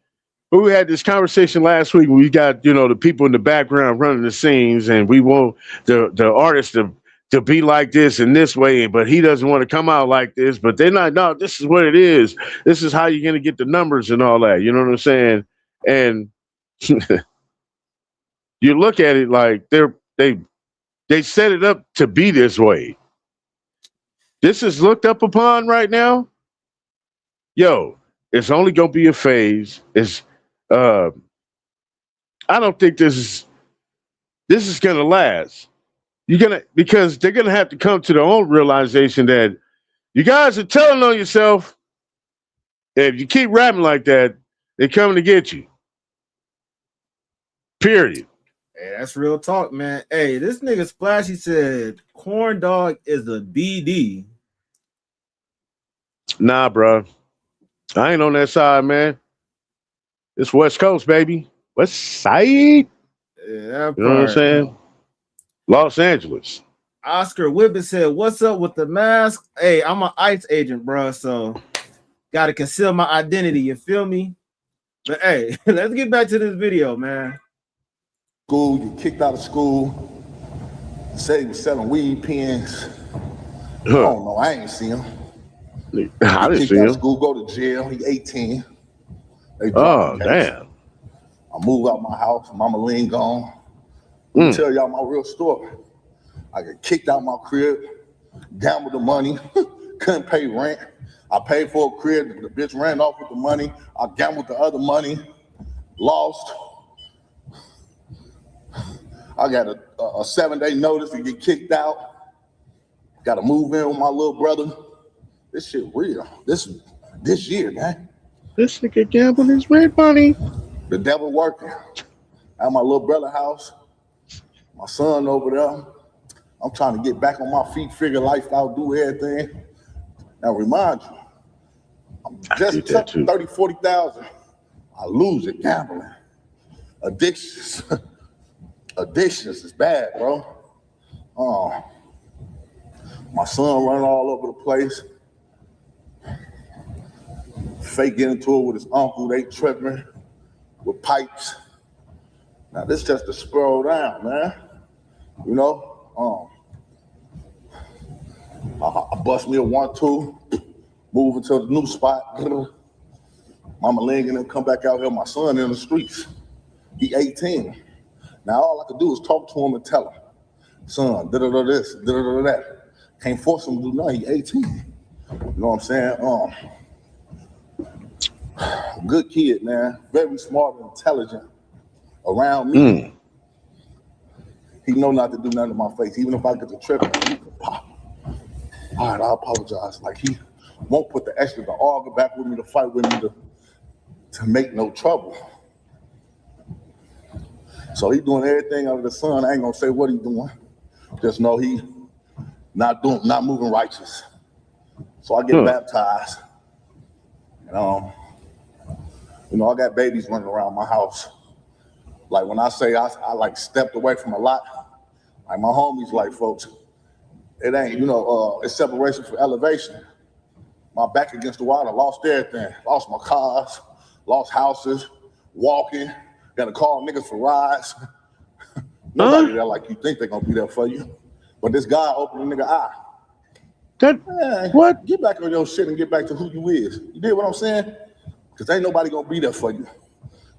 we had this conversation last week. We got, you know, the people in the background running the scenes, and we want the artist to be like this and this way, but he doesn't want to come out like this. But they're not. No, this is what it is. This is how you're gonna get the numbers and all that. You know what I'm saying? And you look at it like they set it up to be this way. This is looked up upon right now. Yo, it's only gonna be a phase. I don't think this is gonna last. Because they're gonna have to come to their own realization that you guys are telling on yourself. If you keep rapping like that, they're coming to get you. Period. Hey, that's real talk, man. Hey, this nigga Splashy said corn dog is a BD. Nah, bro. I ain't on that side, man. It's West Coast, baby. West Side. Yeah, you know what I'm saying? Los Angeles. Oscar Whibbit said, "What's up with the mask? Hey, I'm an ICE agent, bro, so gotta conceal my identity. You feel me? But hey, let's get back to this video, man. School, you kicked out of school. Said he was selling weed pens. I don't know. I ain't see him. I didn't see him. School, go to jail. He 18. Oh, damn. I moved out my house. Mama Lynn gone. Let me tell y'all my real story. I got kicked out my crib, gambled the money, couldn't pay rent. I paid for a crib, the bitch ran off with the money. I gambled the other money, lost. I got a 7-day notice to get kicked out. Got to move in with my little brother. This shit real. This year, man. This nigga gambled his rent money. The devil working. At my little brother's house, my son over there. I'm trying to get back on my feet, figure life out, do everything. Now remind you, I'm just took 30, 40,000. I lose it gambling. Addictions. Addictions is bad, bro. My son running all over the place. Fake getting into it with his uncle, they tripping with pipes. Now this just to scroll down, man. You know, I bust me a 1-2, move into the new spot. Mama Ling and them come back out here, my son in the streets. He 18. Now all I could do is talk to him and tell him, son, da-da-da this, da-da-da that. Can't force him to do nothing, he 18. You know what I'm saying? Good kid, man. Very smart and intelligent. Around me. He know not to do nothing to my face. Even if I get to trip, he can pop. All right, I apologize. Like he won't put the extra to argue back with me, to fight with me, to make no trouble. So he doing everything under the sun. I ain't gonna say what he doing. Just know he not moving righteous. So I get baptized. And you know, I got babies running around my house. Like when I say I like stepped away from a lot, like my homies like, folks, it ain't, you know, it's separation for elevation. My back against the wall, I lost everything. Lost my cars, lost houses, walking, gotta call niggas for rides. Nobody there like you think they're gonna be there for you. But this guy opened a nigga eye. What? Get back on your shit and get back to who you is. You did what I'm saying? Because ain't nobody gonna be there for you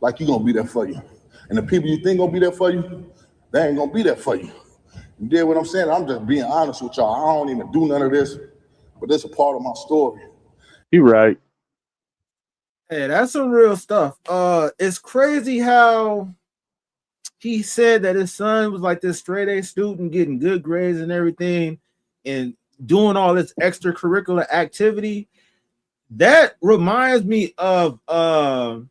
like you gonna be there for you. And the people you think gonna be there for you, they ain't gonna be there for you. You did what I'm saying? I'm just being honest with y'all. I don't even do none of this, but this is a part of my story. You right. Hey, that's some real stuff. It's crazy how he said that his son was like this straight A student, getting good grades and everything, and doing all this extracurricular activity. That reminds me of the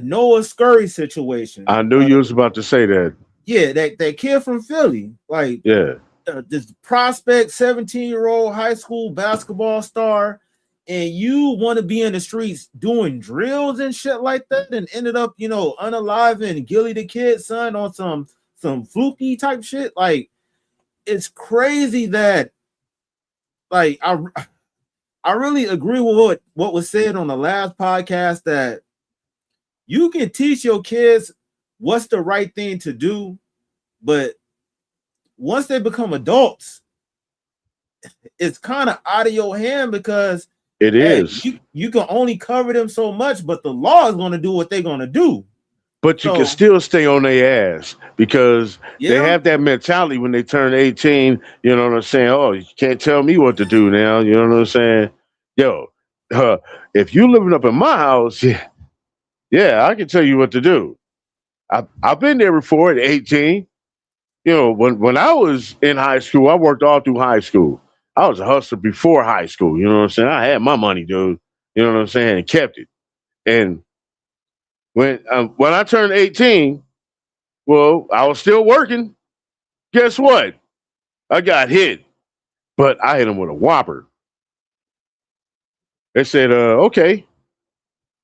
Noah Scurry situation. I knew you was about to say that. Yeah, that kid from Philly, like this prospect, 17-year-old high school basketball star, and you want to be in the streets doing drills and shit like that, and ended up, you know, unaliving Gilly the Kid's son on some fluky type shit. Like, it's crazy that, like, I really agree with what was said on the last podcast, that you can teach your kids what's the right thing to do, but once they become adults, it's kind of out of your hand, because it is. You can only cover them so much, but the law is going to do what they're going to do. But you can still stay on their ass, because they have that mentality when they turn 18. You know what I'm saying? Oh, you can't tell me what to do now. You know what I'm saying? Yo, if you living up in my house, yeah, I can tell you what to do. I've been there before at 18. You know, when I was in high school, I worked all through high school. I was a hustler before high school. You know what I'm saying? I had my money, dude. You know what I'm saying? And kept it. And when I turned 18, well, I was still working. Guess what? I got hit, but I hit him with a whopper. They said, okay,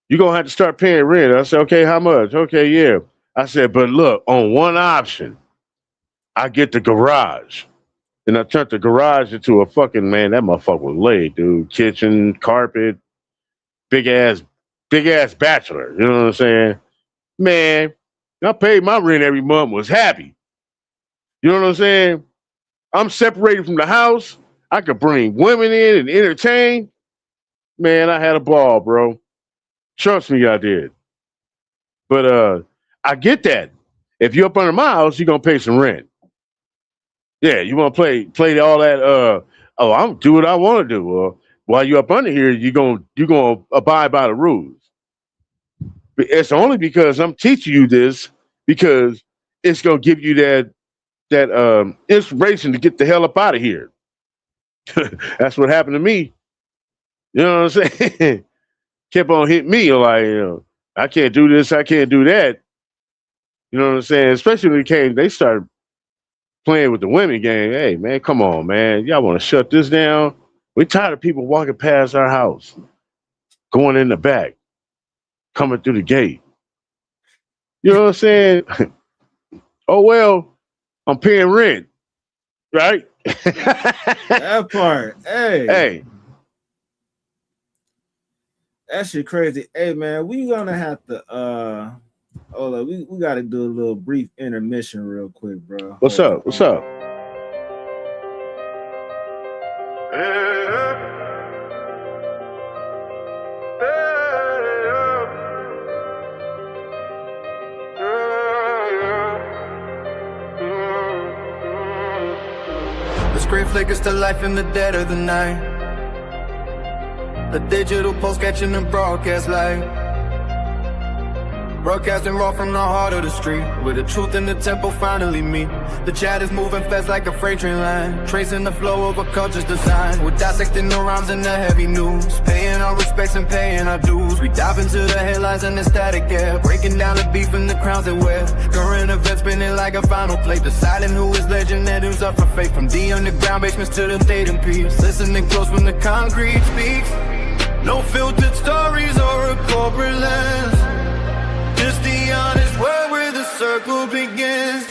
you're going to have to start paying rent. I said, okay, how much? Okay, yeah. I said, but look, on one option, I get the garage. And I turned the garage into a fucking, man, that motherfucker was laid, dude. Kitchen, carpet, big ass bachelor. You know what I'm saying? Man, I paid my rent every month, was happy. You know what I'm saying? I'm separated from the house. I could bring women in and entertain. Man, I had a ball, bro. Trust me, I did. But I get that. If you're up under my house, you're gonna pay some rent. Yeah, you want to play all that. I'm do what I want to do. Well, while you're up under here, you're gonna abide by the rules. It's only because I'm teaching you this because it's gonna give you that inspiration to get the hell up out of here. That's what happened to me. You know what I'm saying? Kept on hitting me like, I can't do this, I can't do that. You know what I'm saying? Especially when they started playing with the women game. Hey man, come on, man. Y'all want to shut this down? We're tired of people walking past our house, going in the back, coming through the gate. You know what I'm saying? Oh well, I'm paying rent, right? That part. Hey. That shit crazy. Hey man, we gonna have to hold up. We gotta do a little brief intermission real quick, bro. What's up? What's up? The screen flickers to life in the dead of the night. The digital post catching the broadcast light. Broadcasting raw from the heart of the street, where the truth and the tempo finally meet. The chat is moving fast like a freight train line, tracing the flow of a culture's design. We're dissecting the rhymes and the heavy news, paying our respects and paying our dues. We dive into the headlines and the static air, breaking down the beef and the crowns that wear. Current events spinning like a final play, deciding who is legend and who's up for fake. From the underground basements to the dating piece, listening close when the concrete speaks. No filtered stories or a corporate lens, just the honest word where the circle begins.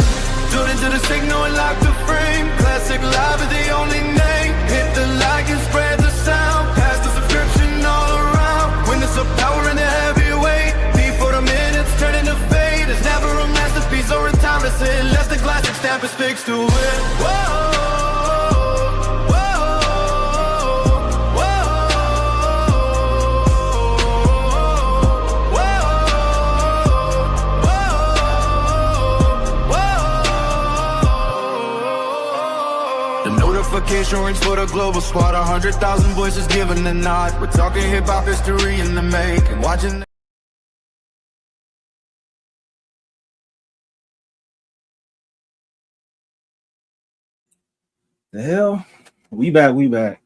Tune into the signal and lock the frame. Classic live is the only name. Hit the like and spread the sound. Pass the subscription all around. When it's a power and a heavyweight, before the minutes turn into fade. It's never a masterpiece or a timeless hit, unless the classic stamp is fixed to it. Whoa. Notification rings for the global squad, 100,000 voices giving a nod. We're talking hip-hop history in the making, watching. The hell? We back.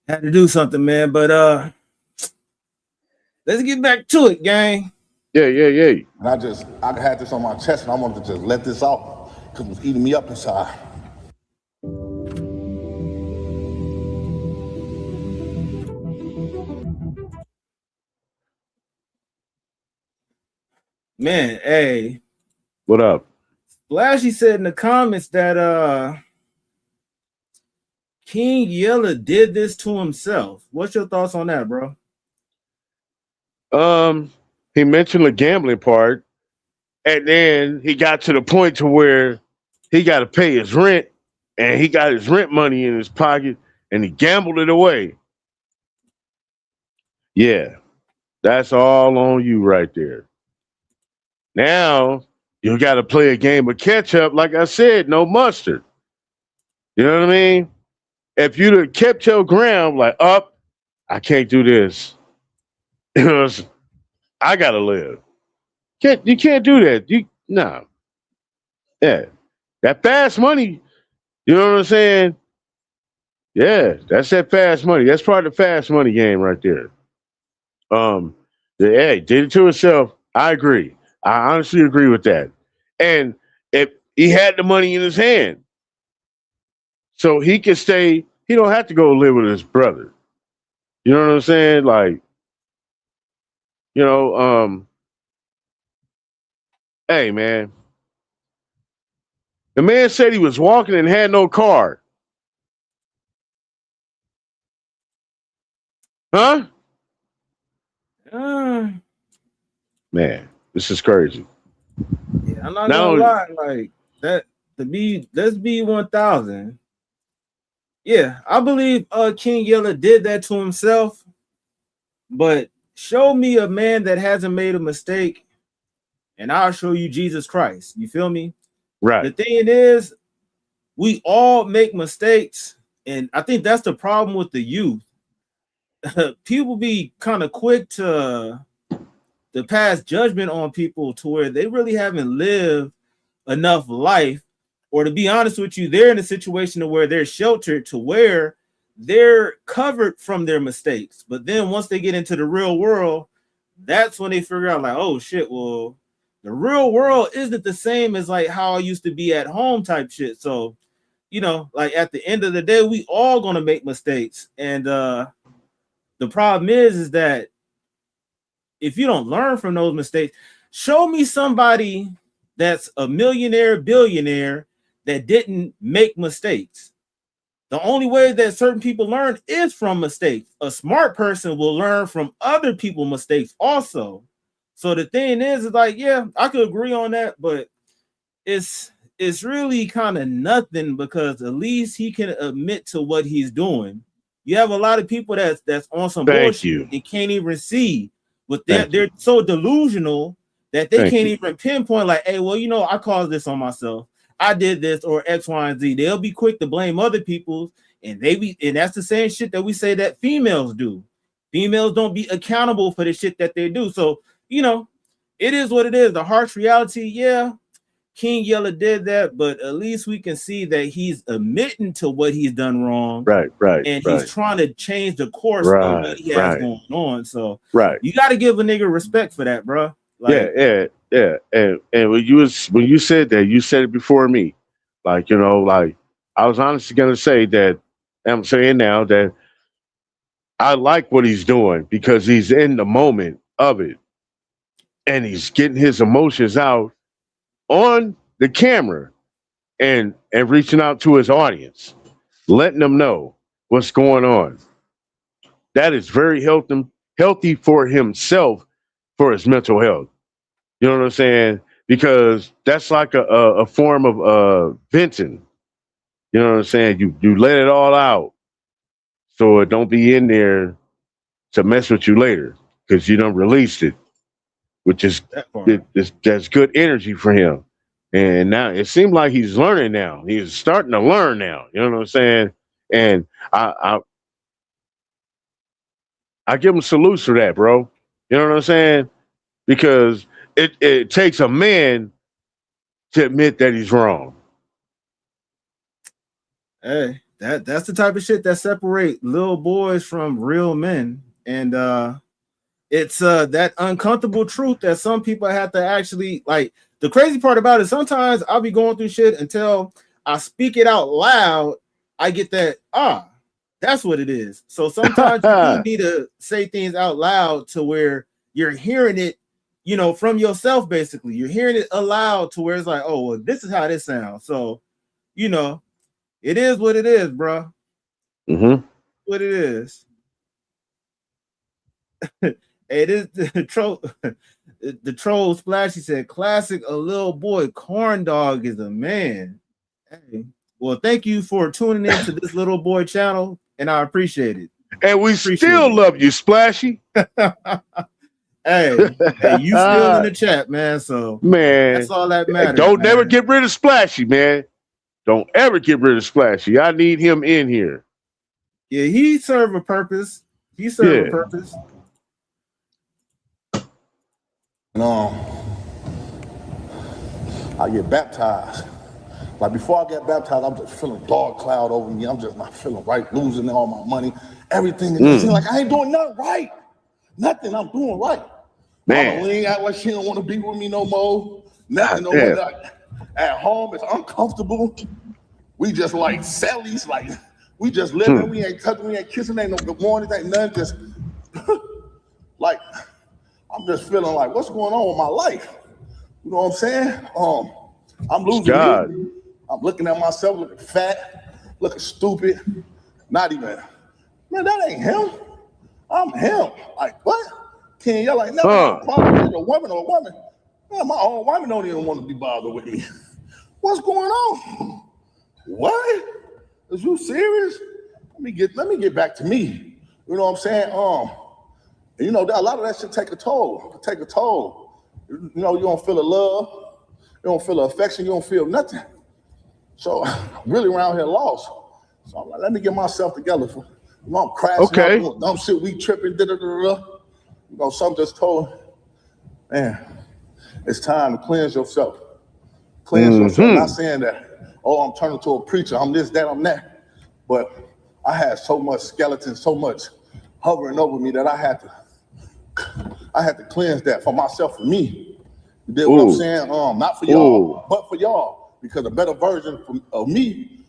Had to do something, man, but let's get back to it, gang. Yeah. And I had this on my chest and I wanted to just let this out because it was eating me up inside. Man, hey. What up? Flashy said in the comments that King Yella did this to himself. What's your thoughts on that, bro? He mentioned the gambling part, and then he got to the point to where he got to pay his rent, and he got his rent money in his pocket, and he gambled it away. Yeah, that's all on you right there. Now you got to play a game of catch up. Like I said, no mustard. You know what I mean? If you'd have kept your ground, like, I can't do this. You know, I gotta live. You can't do that. No. Yeah. That fast money, you know what I'm saying? Yeah, that's that fast money. That's part of the fast money game right there. Hey, did it to himself. I agree. I honestly agree with that. And if he had the money in his hand, so he can stay, he don't have to go live with his brother. You know what I'm saying? Like, hey man. The man said he was walking and had no car. Huh? Man, this is crazy. Yeah, I'm not gonna lie, like that let's be 1,000. Yeah, I believe King Yella did that to himself, but show me a man that hasn't made a mistake and I'll show you Jesus Christ. You feel me? Right. The thing is, we all make mistakes, and I think that's the problem with the youth. People be kind of quick to pass judgment on people to where they really haven't lived enough life, or to be honest with you, they're in a situation where they're sheltered to where they're covered from their mistakes. But then once they get into the real world, that's when they figure out like, oh shit, well, the real world isn't the same as like how I used to be at home type shit. So, you know, like at the end of the day, we all gonna make mistakes. And the problem is that if you don't learn from those mistakes, show me somebody that's a millionaire, billionaire that didn't make mistakes. The only way that certain people learn is from mistakes. A smart person will learn from other people's mistakes also. So the thing is like, yeah, I could agree on that, but it's really kind of nothing, because at least he can admit to what he's doing. You have a lot of people that's on some bullshit and can't even see, but they're so delusional that they can't even pinpoint like, hey, well, you know, I caused this on myself. I did this or X, Y, and Z. They'll be quick to blame other people, and that's the same shit that we say that females do. Females don't be accountable for the shit that they do. So, you know, it is what it is. The harsh reality, yeah, King Yella did that, but at least we can see that he's admitting to what he's done wrong. Right. And he's trying to change the course of what he has going on. So you got to give a nigga respect for that, bro. Like, yeah. And when you said that, you said it before me. Like, you know, like I was honestly gonna say that, I'm saying now that I like what he's doing because he's in the moment of it. And he's getting his emotions out on the camera and reaching out to his audience, letting them know what's going on. That is very healthy for himself, for his mental health. You know what I'm saying? Because that's like a form of venting. You know what I'm saying? You let it all out, so it don't be in there to mess with you later, because you done released it, which is that's good energy for him. And now it seems like he's learning now. He's starting to learn now. You know what I'm saying? And I give him salutes for that, bro. You know what I'm saying? Because it takes a man to admit that he's wrong. Hey, that's the type of shit that separate little boys from real men. And it's that uncomfortable truth that some people have to actually like. The crazy part about it, sometimes I'll be going through shit until I speak it out loud. I get that, that's what it is. So sometimes you need to say things out loud to where you're hearing it, you know, from yourself, basically. You're hearing it aloud to where it's like, oh, well, this is how this sounds. So, you know, it is what it is, bro. Mm-hmm. What it is. It is the troll. The troll Splashy said, "Classic, a little boy corn dog is a man." Hey, well, thank you for tuning in to this little boy channel, and I appreciate it. And we still love you, Splashy. Hey, you still in the chat, man. So man, that's all that matters. Don't never get rid of Splashy, man. Don't ever get rid of Splashy. I need him in here. Yeah, he serve a purpose. He serve a purpose. I get baptized. Like before I get baptized, I'm just feeling dark cloud over me. I'm just not feeling right, losing all my money, everything. It seems like I ain't doing nothing right. Nothing I'm doing right. Man, Mama ain't act like she don't want to be with me no more. Nothing no more. At home, it's uncomfortable. We just like Sally's, like we just living. We ain't touching, we ain't kissing, ain't no good morning, ain't nothing. Just like I'm just feeling like, what's going on with my life? You know what I'm saying? I'm losing weight. I'm looking at myself, looking fat, looking stupid. Not even, man, that ain't him. I'm him. Like, what? King Yella like, no, probably a woman or a woman. Man, my own woman don't even want to be bothered with me. What's going on? What? Is you serious? Let me get back to me. You know what I'm saying? You know, a lot of that should take a toll. You know, you don't feel the love, you don't feel the affection, you don't feel nothing. So I'm really around here lost. So I'm like, let me get myself together. I'm crashing out, doing dumb shit, we tripping, da-da-da-da. You know, something just told me, man, it's time to cleanse yourself. Cleanse yourself. Not saying that, oh, I'm turning to a preacher, I'm this, that, I'm that. But I had so much skeleton, so much hovering over me that I had to cleanse that for myself, for me. You did what I'm saying? Not for y'all, but for y'all. Because a better version of me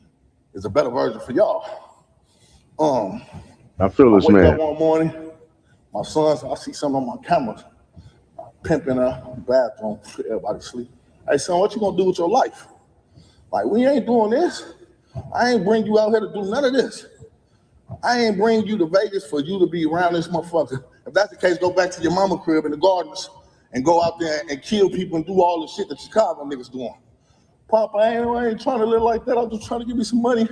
is a better version for y'all. I feel this, man. I wake up one morning, my sons, I see something on my cameras, pimping the bathroom, everybody sleep. Hey, son, what you gonna do with your life? Like, we ain't doing this. I ain't bring you out here to do none of this. I ain't bring you to Vegas for you to be around this motherfucker. If that's the case, go back to your mama crib in the gardens and go out there and kill people and do all the shit that Chicago niggas doing. Papa, I ain't trying to live like that. I'm just trying to give me some money.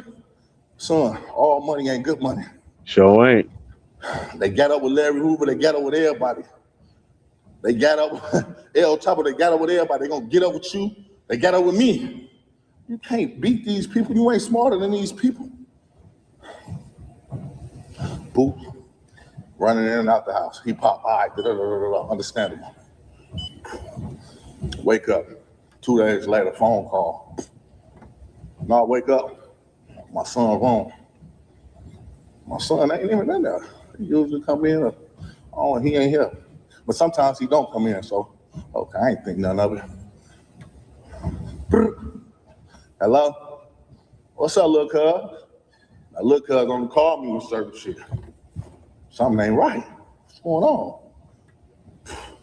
Son, all money ain't good money. Sure ain't. They got up with Larry Hoover. They got up with everybody. They got up with El Chapo. They got up with everybody. They gonna get up with you. They got up with me. You can't beat these people. You ain't smarter than these people. Boop. Running in and out the house. He pop. All right. Understandable. Wake up. 2 days later, phone call. Now I wake up. My son wrong. My son ain't even in there. He usually come in. Oh, he ain't here. But sometimes he don't come in. So, okay, I ain't think none of it. Hello? What's up, little cuz? Now, little cuz gonna call me with certain shit. Something ain't right. What's going on?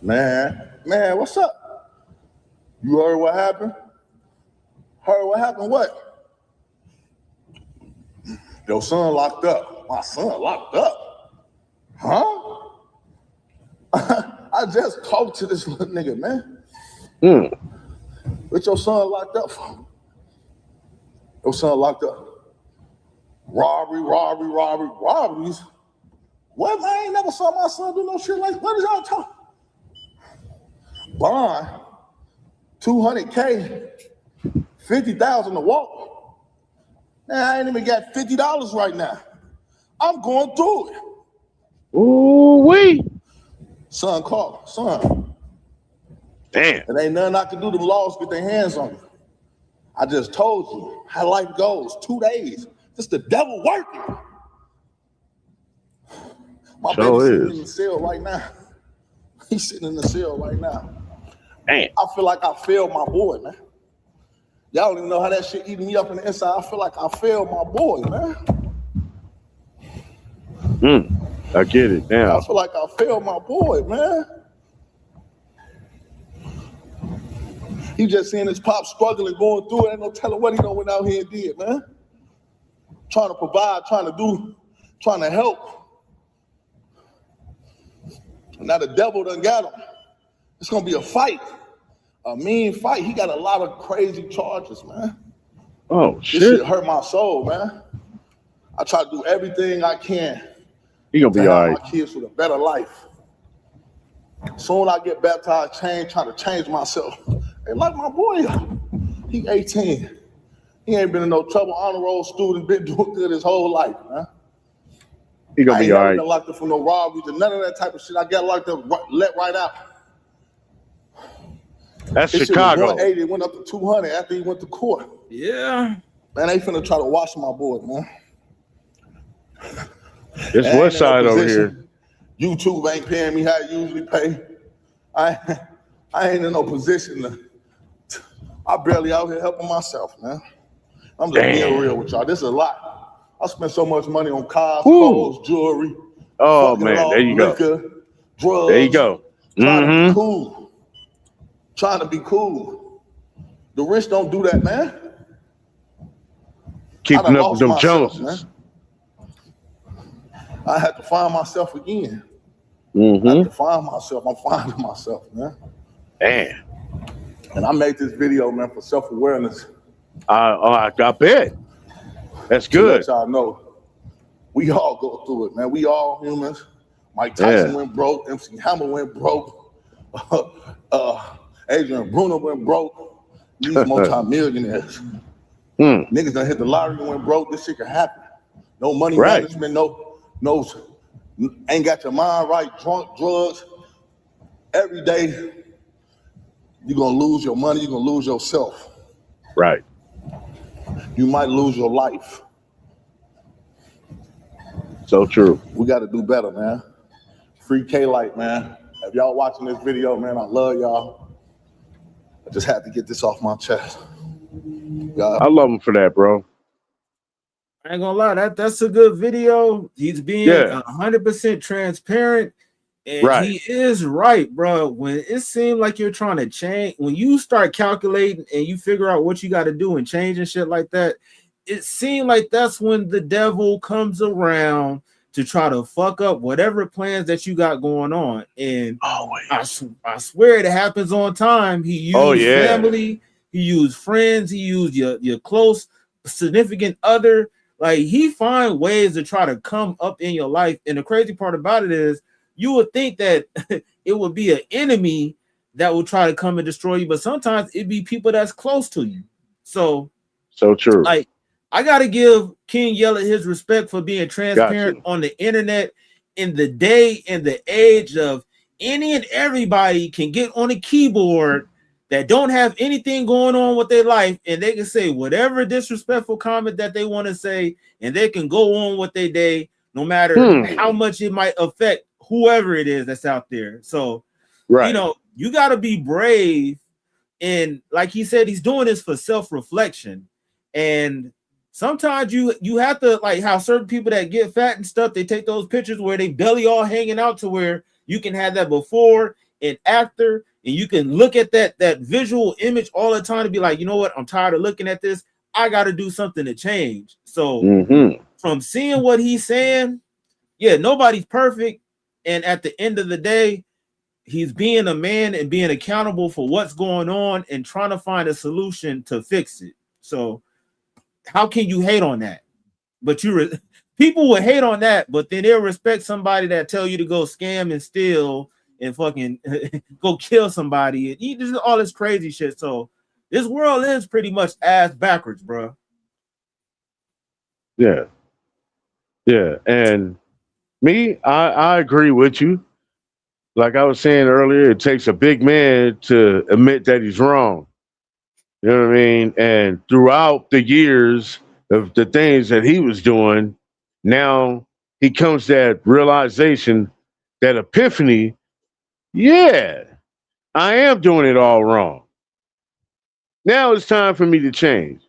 Man, what's up? You heard what happened? Heard what happened? What? Your son locked up. My son locked up? Huh? I just talked to this little nigga, man. What your son locked up for? Your son locked up. Robberies. What? I ain't never saw my son do no shit like that. What is y'all talking? Bond, $200K, $50,000 to walk. Man, I ain't even got $50 right now. I'm going through it. Ooh-wee. Son called. Son. Damn. It ain't nothing I can do. The laws get their hands on you. I just told you how life goes. 2 days. Just the devil working. My baby's sitting in the cell right now. He's sitting in the cell right now. Damn. I feel like I failed my boy, man. Y'all don't even know how that shit eating me up in the inside. I feel like I failed my boy, man. I get it now. I feel like I failed my boy, man. He just seeing his pop struggling, going through it. Ain't no telling what he done went out here and did, man. Trying to provide, trying to help. Now the devil done got him. It's gonna be a fight, a mean fight. He got a lot of crazy charges, man. Oh, shit. This shit hurt my soul, man. I try to do everything I can. He gonna be all right. My kids with a better life. Soon I get baptized, trying to change myself. Hey, like my boy, he 18. He ain't been in no trouble, honor roll student, been doing good his whole life, man. He gonna be all right. I ain't never been locked up for no robberies and none of that type of shit. I got locked up, let right out. That's This Chicago. Shit was 180, went up to 200 after he went to court. Yeah. Man, they finna try to wash my boy, man. This west side over here. YouTube ain't paying me how it usually pay. I ain't in no position I barely out here helping myself, man. I'm just being real with y'all. This is a lot. I spent so much money on cars, clothes, jewelry. Oh man, there you liquor, go. Drugs. There you go. Trying to be cool. Trying to be cool. The rich don't do that, man. Keeping up with them Joneses. Man. I had to find myself again. I had to find myself. I'm finding myself, man. Damn. And I made this video, man, for self-awareness. I bet. That's good. To let y'all know, we all go through it, man. We all humans. Mike Tyson went broke. MC Hammer went broke. Adrian Bruno went broke. These multi-millionaires. Niggas done hit the lottery and went broke. This shit can happen. No money management, no, ain't got your mind right, drunk, drugs. Every day, you're gonna lose your money, you're gonna lose yourself. Right. You might lose your life. So true. We gotta do better, man. Free K-Light, man. If y'all watching this video, man, I love y'all. I just had to get this off my chest. I love him for that, bro. I ain't gonna lie, that's a good video. He's being 100% transparent, and he is right, bro. When it seems like you're trying to change, when you start calculating and you figure out what you got to do and change and shit like that, it seems like that's when the devil comes around to try to fuck up whatever plans that you got going on. And I swear it happens on time. He used family, he used friends, he used your close significant other. Like, he find ways to try to come up in your life. And the crazy part about it is, you would think that it would be an enemy that will try to come and destroy you, but sometimes it'd be people that's close to you. So true. Like, I gotta give King Yella his respect for being transparent on the internet in the day and the age of any and everybody can get on a keyboard that don't have anything going on with their life, and they can say whatever disrespectful comment that they want to say, and they can go on with their day, no matter how much it might affect whoever it is that's out there. So, you know, you got to be brave. And like he said, he's doing this for self-reflection. And sometimes you have to, like how certain people that get fat and stuff, they take those pictures where they belly all hanging out to where you can have that before and after, and you can look at that visual image all the time to be like, you know what, I'm tired of looking at this. I got to do something to change. So from seeing what he's saying, yeah, nobody's perfect. And at the end of the day, he's being a man and being accountable for what's going on and trying to find a solution to fix it. So how can you hate on that? But people will hate on that, but then they'll respect somebody that tell you to go scam and steal and fucking go kill somebody and eat all this crazy shit. So this world is pretty much ass backwards, bro. Yeah. And me, I agree with you. Like I was saying earlier, it takes a big man to admit that he's wrong. You know what I mean? And throughout the years of the things that he was doing, now he comes to that realization, that epiphany, yeah, I am doing it all wrong. Now it's time for me to change.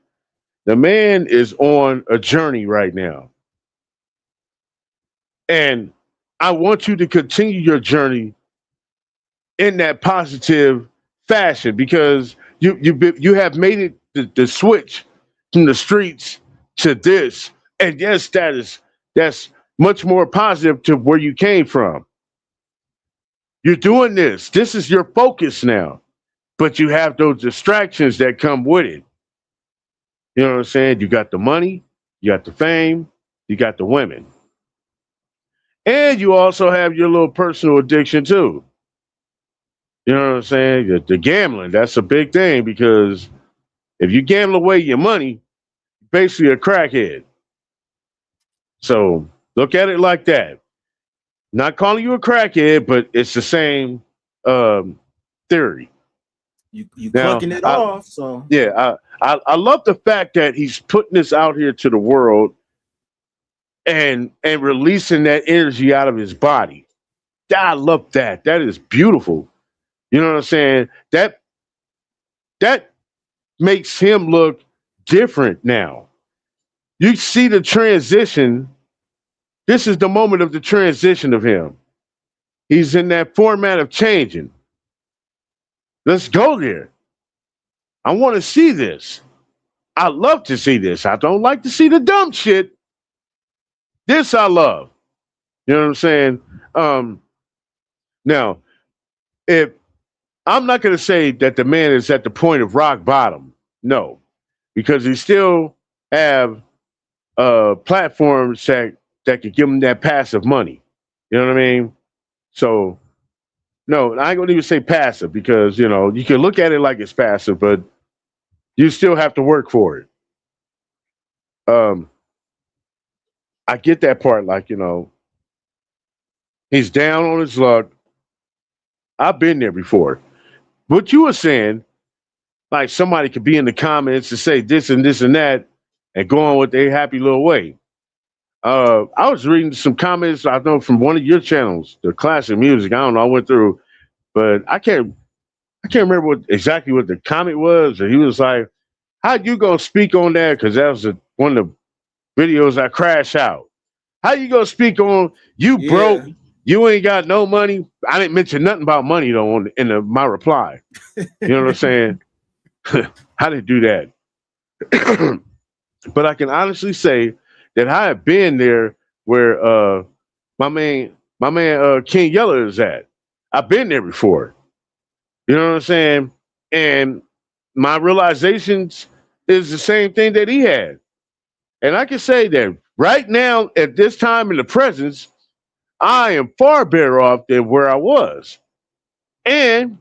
The man is on a journey right now. And I want you to continue your journey in that positive fashion, because you have made it the switch from the streets to this. And yes, that's much more positive to where you came from. You're doing this. This is your focus now. But you have those distractions that come with it. You know what I'm saying? You got the money, you got the fame, you got the women. And you also have your little personal addiction too. You know what I'm saying? The gambling, that's a big thing, because if you gamble away your money, you're basically a crackhead. So look at it like that. Not calling you a crackhead, but it's the same theory. You clucking it off. So yeah, I love the fact that he's putting this out here to the world and releasing that energy out of his body. I love that. That is beautiful. You know what I'm saying? That makes him look different now. You see the transition. This is the moment of the transition of him. He's in that format of changing. Let's go there. I want to see this. I love to see this. I don't like to see the dumb shit. This I love. You know what I'm saying? Now, if I'm not going to say that the man is at the point of rock bottom, no, because he still have platforms that could give him that passive money. You know what I mean? So No, I ain't gonna even say passive because you can look at it like it's passive, but you still have to work for it. Um, I get that part. Like he's down on his luck. I've been there before. What you were saying, like somebody could be in the comments to say this and this and that, and go on with their happy little way. I was reading some comments I know from one of your channels, the Classic Music. I don't know. I went through, but I can't remember exactly what the comment was. And he was like, "How you gonna speak on that? Because that was one of the videos I crashed out. How you gonna speak on you broke? Yeah. You ain't got no money." I didn't mention nothing about money though in my reply. You know what I'm saying? I didn't do that. But I can honestly say that I have been there where my man King Yella is at. I've been there before. You know what I'm saying? And my realizations is the same thing that he had. And I can say that right now, at this time in the presence, I am far better off than where I was. And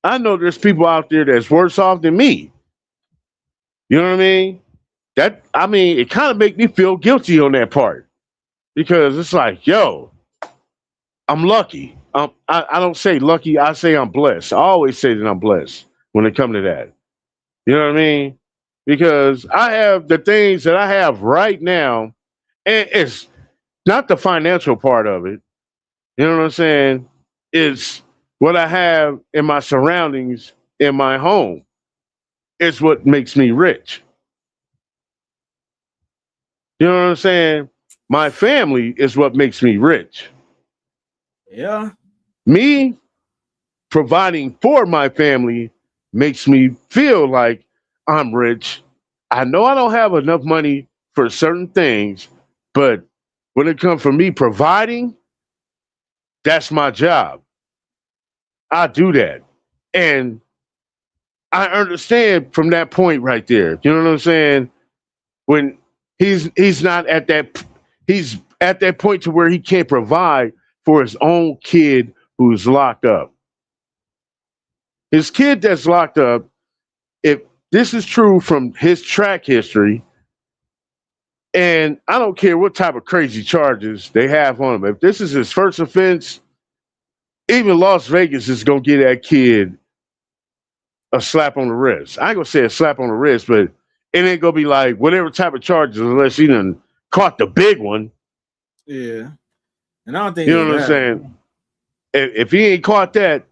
I know there's people out there that's worse off than me. You know what I mean? It kind of make me feel guilty on that part because it's like, yo, I'm lucky. I don't say lucky. I say I'm blessed. I always say that I'm blessed when it comes to that. You know what I mean? Because I have the things that I have right now, and it's not the financial part of it. You know what I'm saying? It's what I have in my surroundings in my home. It's what makes me rich. You know what I'm saying? My family is what makes me rich. Yeah. Me providing for my family makes me feel like I'm rich. I know I don't have enough money for certain things, but when it comes for me providing, that's my job. I do that. And I understand from that point right there. You know what I'm saying? When he's not at that he's at that point to where he can't provide for his own kid who's locked up. His kid that's locked up, if this is true from his track history, and I don't care what type of crazy charges they have on him, if this is his first offense, even Las Vegas is gonna give that kid a slap on the wrist. I ain't gonna say a slap on the wrist, but it ain't gonna be like whatever type of charges unless he done caught the big one. Yeah. And I don't think You know what I'm saying? If he ain't caught that,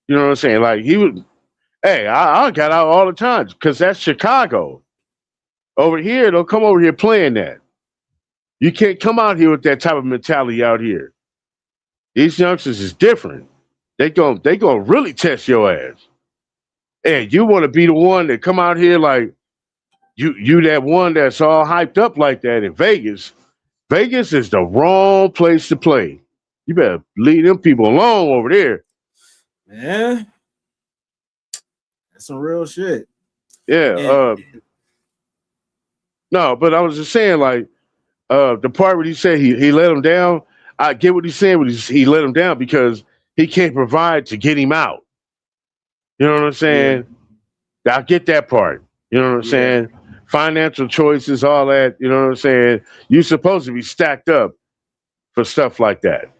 you know what I'm saying? Like he would, hey, I got out all the time because that's Chicago. Over here, don't come over here playing that. You can't come out here with that type of mentality out here. These youngsters is different. They gonna really test your ass. And you want to be the one that come out here like you that one that's all hyped up like that in Vegas. Vegas is the wrong place to play. You better leave them people alone over there. Man, that's some real shit. Yeah. No, but I was just saying, like, the part where he said he let him down, I get what he's saying, but he let him down because he can't provide to get him out. You know what I'm saying? Yeah. I get that part. You know what I'm saying? Financial choices, all that. You know what I'm saying? You're supposed to be stacked up for stuff like that.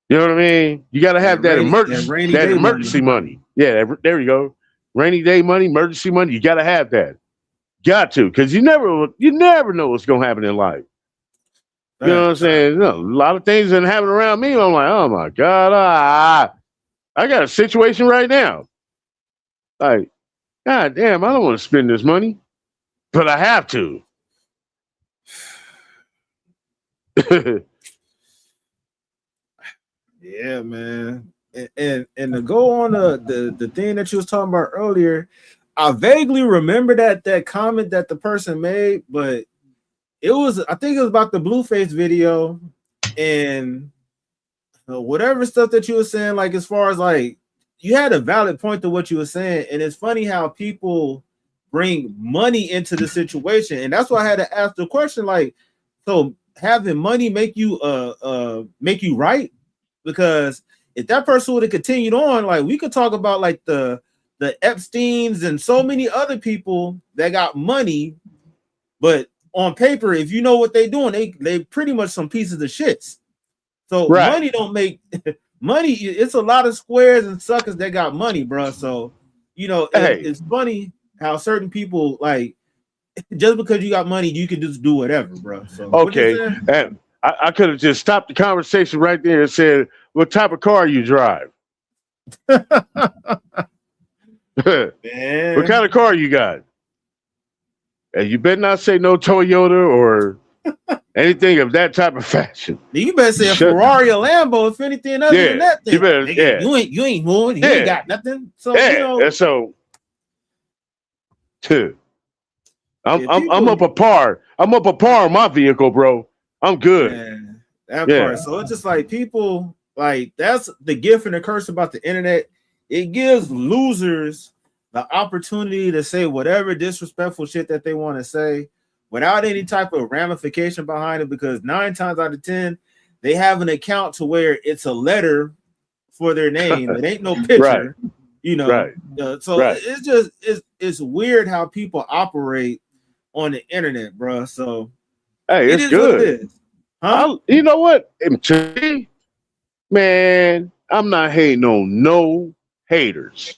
You know what I mean? You got to have that emergency money. Yeah, there you go. Rainy day money, emergency money. You got to have that. Got to, because you never know what's gonna happen in life. You know what I'm saying? A lot of things that happen around me. I'm like, oh my God, I got a situation right now. Like, God damn, I don't want to spend this money, but I have to. Yeah, man. And to go on the thing that you was talking about earlier, I vaguely remember that comment that the person made, but I think it was about the Blueface video and whatever stuff that you were saying, like as far as like you had a valid point to what you were saying, and it's funny how people bring money into the situation, and that's why I had to ask the question, like, so having money make you right? because if that person would have continued on, like we could talk about like the Epsteins and so many other people that got money, but on paper, if you know what they're doing, they pretty much some pieces of shits. So money don't make money. It's a lot of squares and suckers that got money, bro. So it's funny how certain people, like, just because you got money, you can just do whatever, bro. So okay, and I could have just stopped the conversation right there and said, "What type of car you drive?" Man. What kind of car you got? And you better not say no Toyota or anything of that type of fashion. You better say a Ferrari or Lambo, if anything other than that thing. You better, you ain't moving. You ain't got nothing. So and so I'm up a par. I'm up a par on my vehicle, bro. I'm good. Man, that part. So it's just like people, like, that's the gift and the curse about the internet. It gives losers the opportunity to say whatever disrespectful shit that they want to say without any type of ramification behind it, because 9 times out of 10 they have an account to where it's a letter for their name. It ain't no picture, it's just it's weird how people operate on the internet, bro. So hey, it's good. What it is. Huh? You know what? To me, man, I'm not hating on no haters.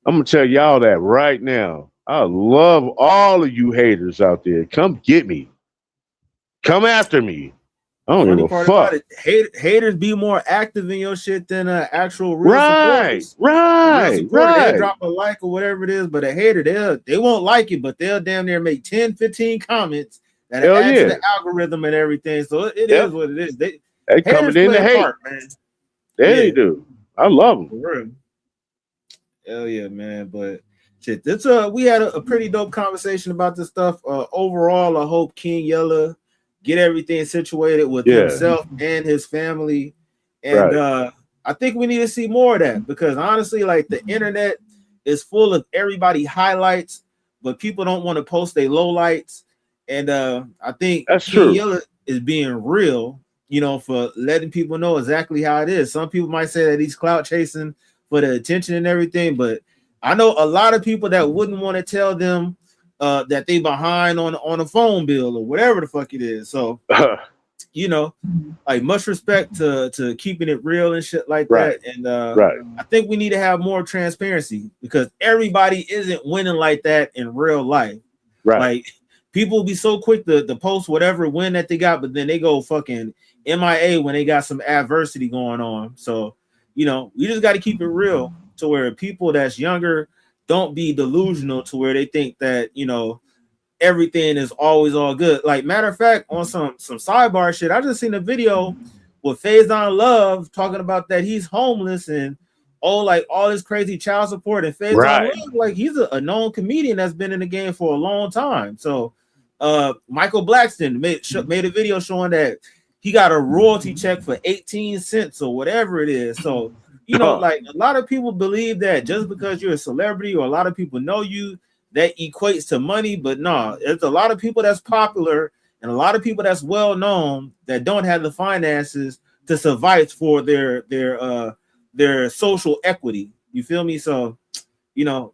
I'm gonna tell y'all that right now. I love all of you haters out there. Come get me. Come after me. I don't give a fuck. Haters be more active in your shit than actual real supporters. Right. They'll drop a like or whatever it is, but a hater, they won't like it, but they'll damn near make 10, 15 comments that add to the algorithm and everything. So it is what it is. They coming in to hate, part, man. They do. I love them. For real. Hell yeah, man. But shit, we had a pretty dope conversation about this stuff. Overall, I hope King Yella get everything situated with himself and his family. And I think we need to see more of that, because honestly, like, the internet is full of everybody highlights, but people don't want to post their lowlights. And I think King Yella is being real, for letting people know exactly how it is. Some people might say that he's clout chasing for the attention and everything, but I know a lot of people that wouldn't want to tell them that they behind on a phone bill or whatever the fuck it is. So like, much respect to keeping it real and shit like that. And I think we need to have more transparency, because everybody isn't winning like that in real life. Like, people be so quick to post whatever win that they got, but then they go fucking MIA when they got some adversity going on. So we just got to keep it real, to where people that's younger don't be delusional to where they think that everything is always all good. Like, matter of fact, on some sidebar shit, I just seen a video with Faison Love talking about that he's homeless and like all this crazy child support. And Faison Love, like, he's a known comedian that's been in the game for a long time. So Michael Blackston made a video showing that he got a royalty check for 18 cents or whatever it is. So like, a lot of people believe that just because you're a celebrity or a lot of people know you, that equates to money. But no, there's a lot of people that's popular and a lot of people that's well known that don't have the finances to suffice for their social equity. You feel me? So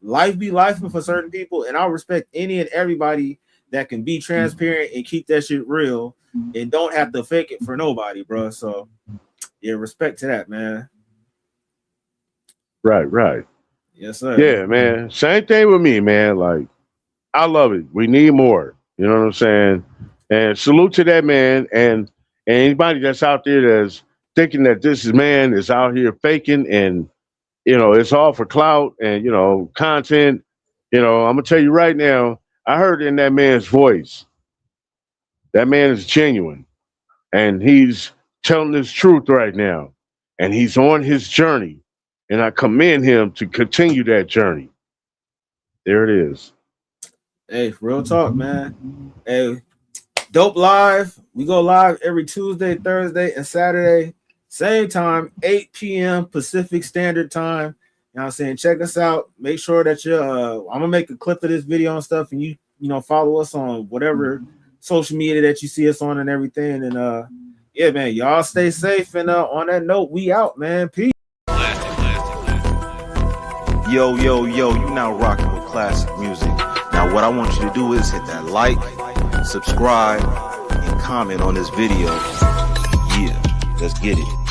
life be life for certain people, and I respect any and everybody that can be transparent and keep that shit real and don't have to fake it for nobody, bro. So respect to that, man. Right. Yes, sir. Yeah, man. Same thing with me, man. Like, I love it. We need more. You know what I'm saying? And salute to that man, and anybody that's out there that's thinking that this man is out here faking and it's all for clout and content. I'm gonna tell you right now, I heard in that man's voice, that man is genuine, and he's telling his truth right now, and he's on his journey. And I commend him to continue that journey. There it is. Hey, real talk, man. Hey, Dope Live. We go live every Tuesday, Thursday, and Saturday. Same time, 8 p.m. Pacific Standard Time. You know what I'm saying? Check us out. Make sure that you're I'm gonna make a clip of this video and stuff, and you follow us on whatever social media that you see us on and everything. And Yeah, man. Y'all stay safe. And on that note, we out, man. Peace. Yo, you now rocking with classic music. Now what I want you to do is hit that like, subscribe, and comment on this video. Yeah, let's get it.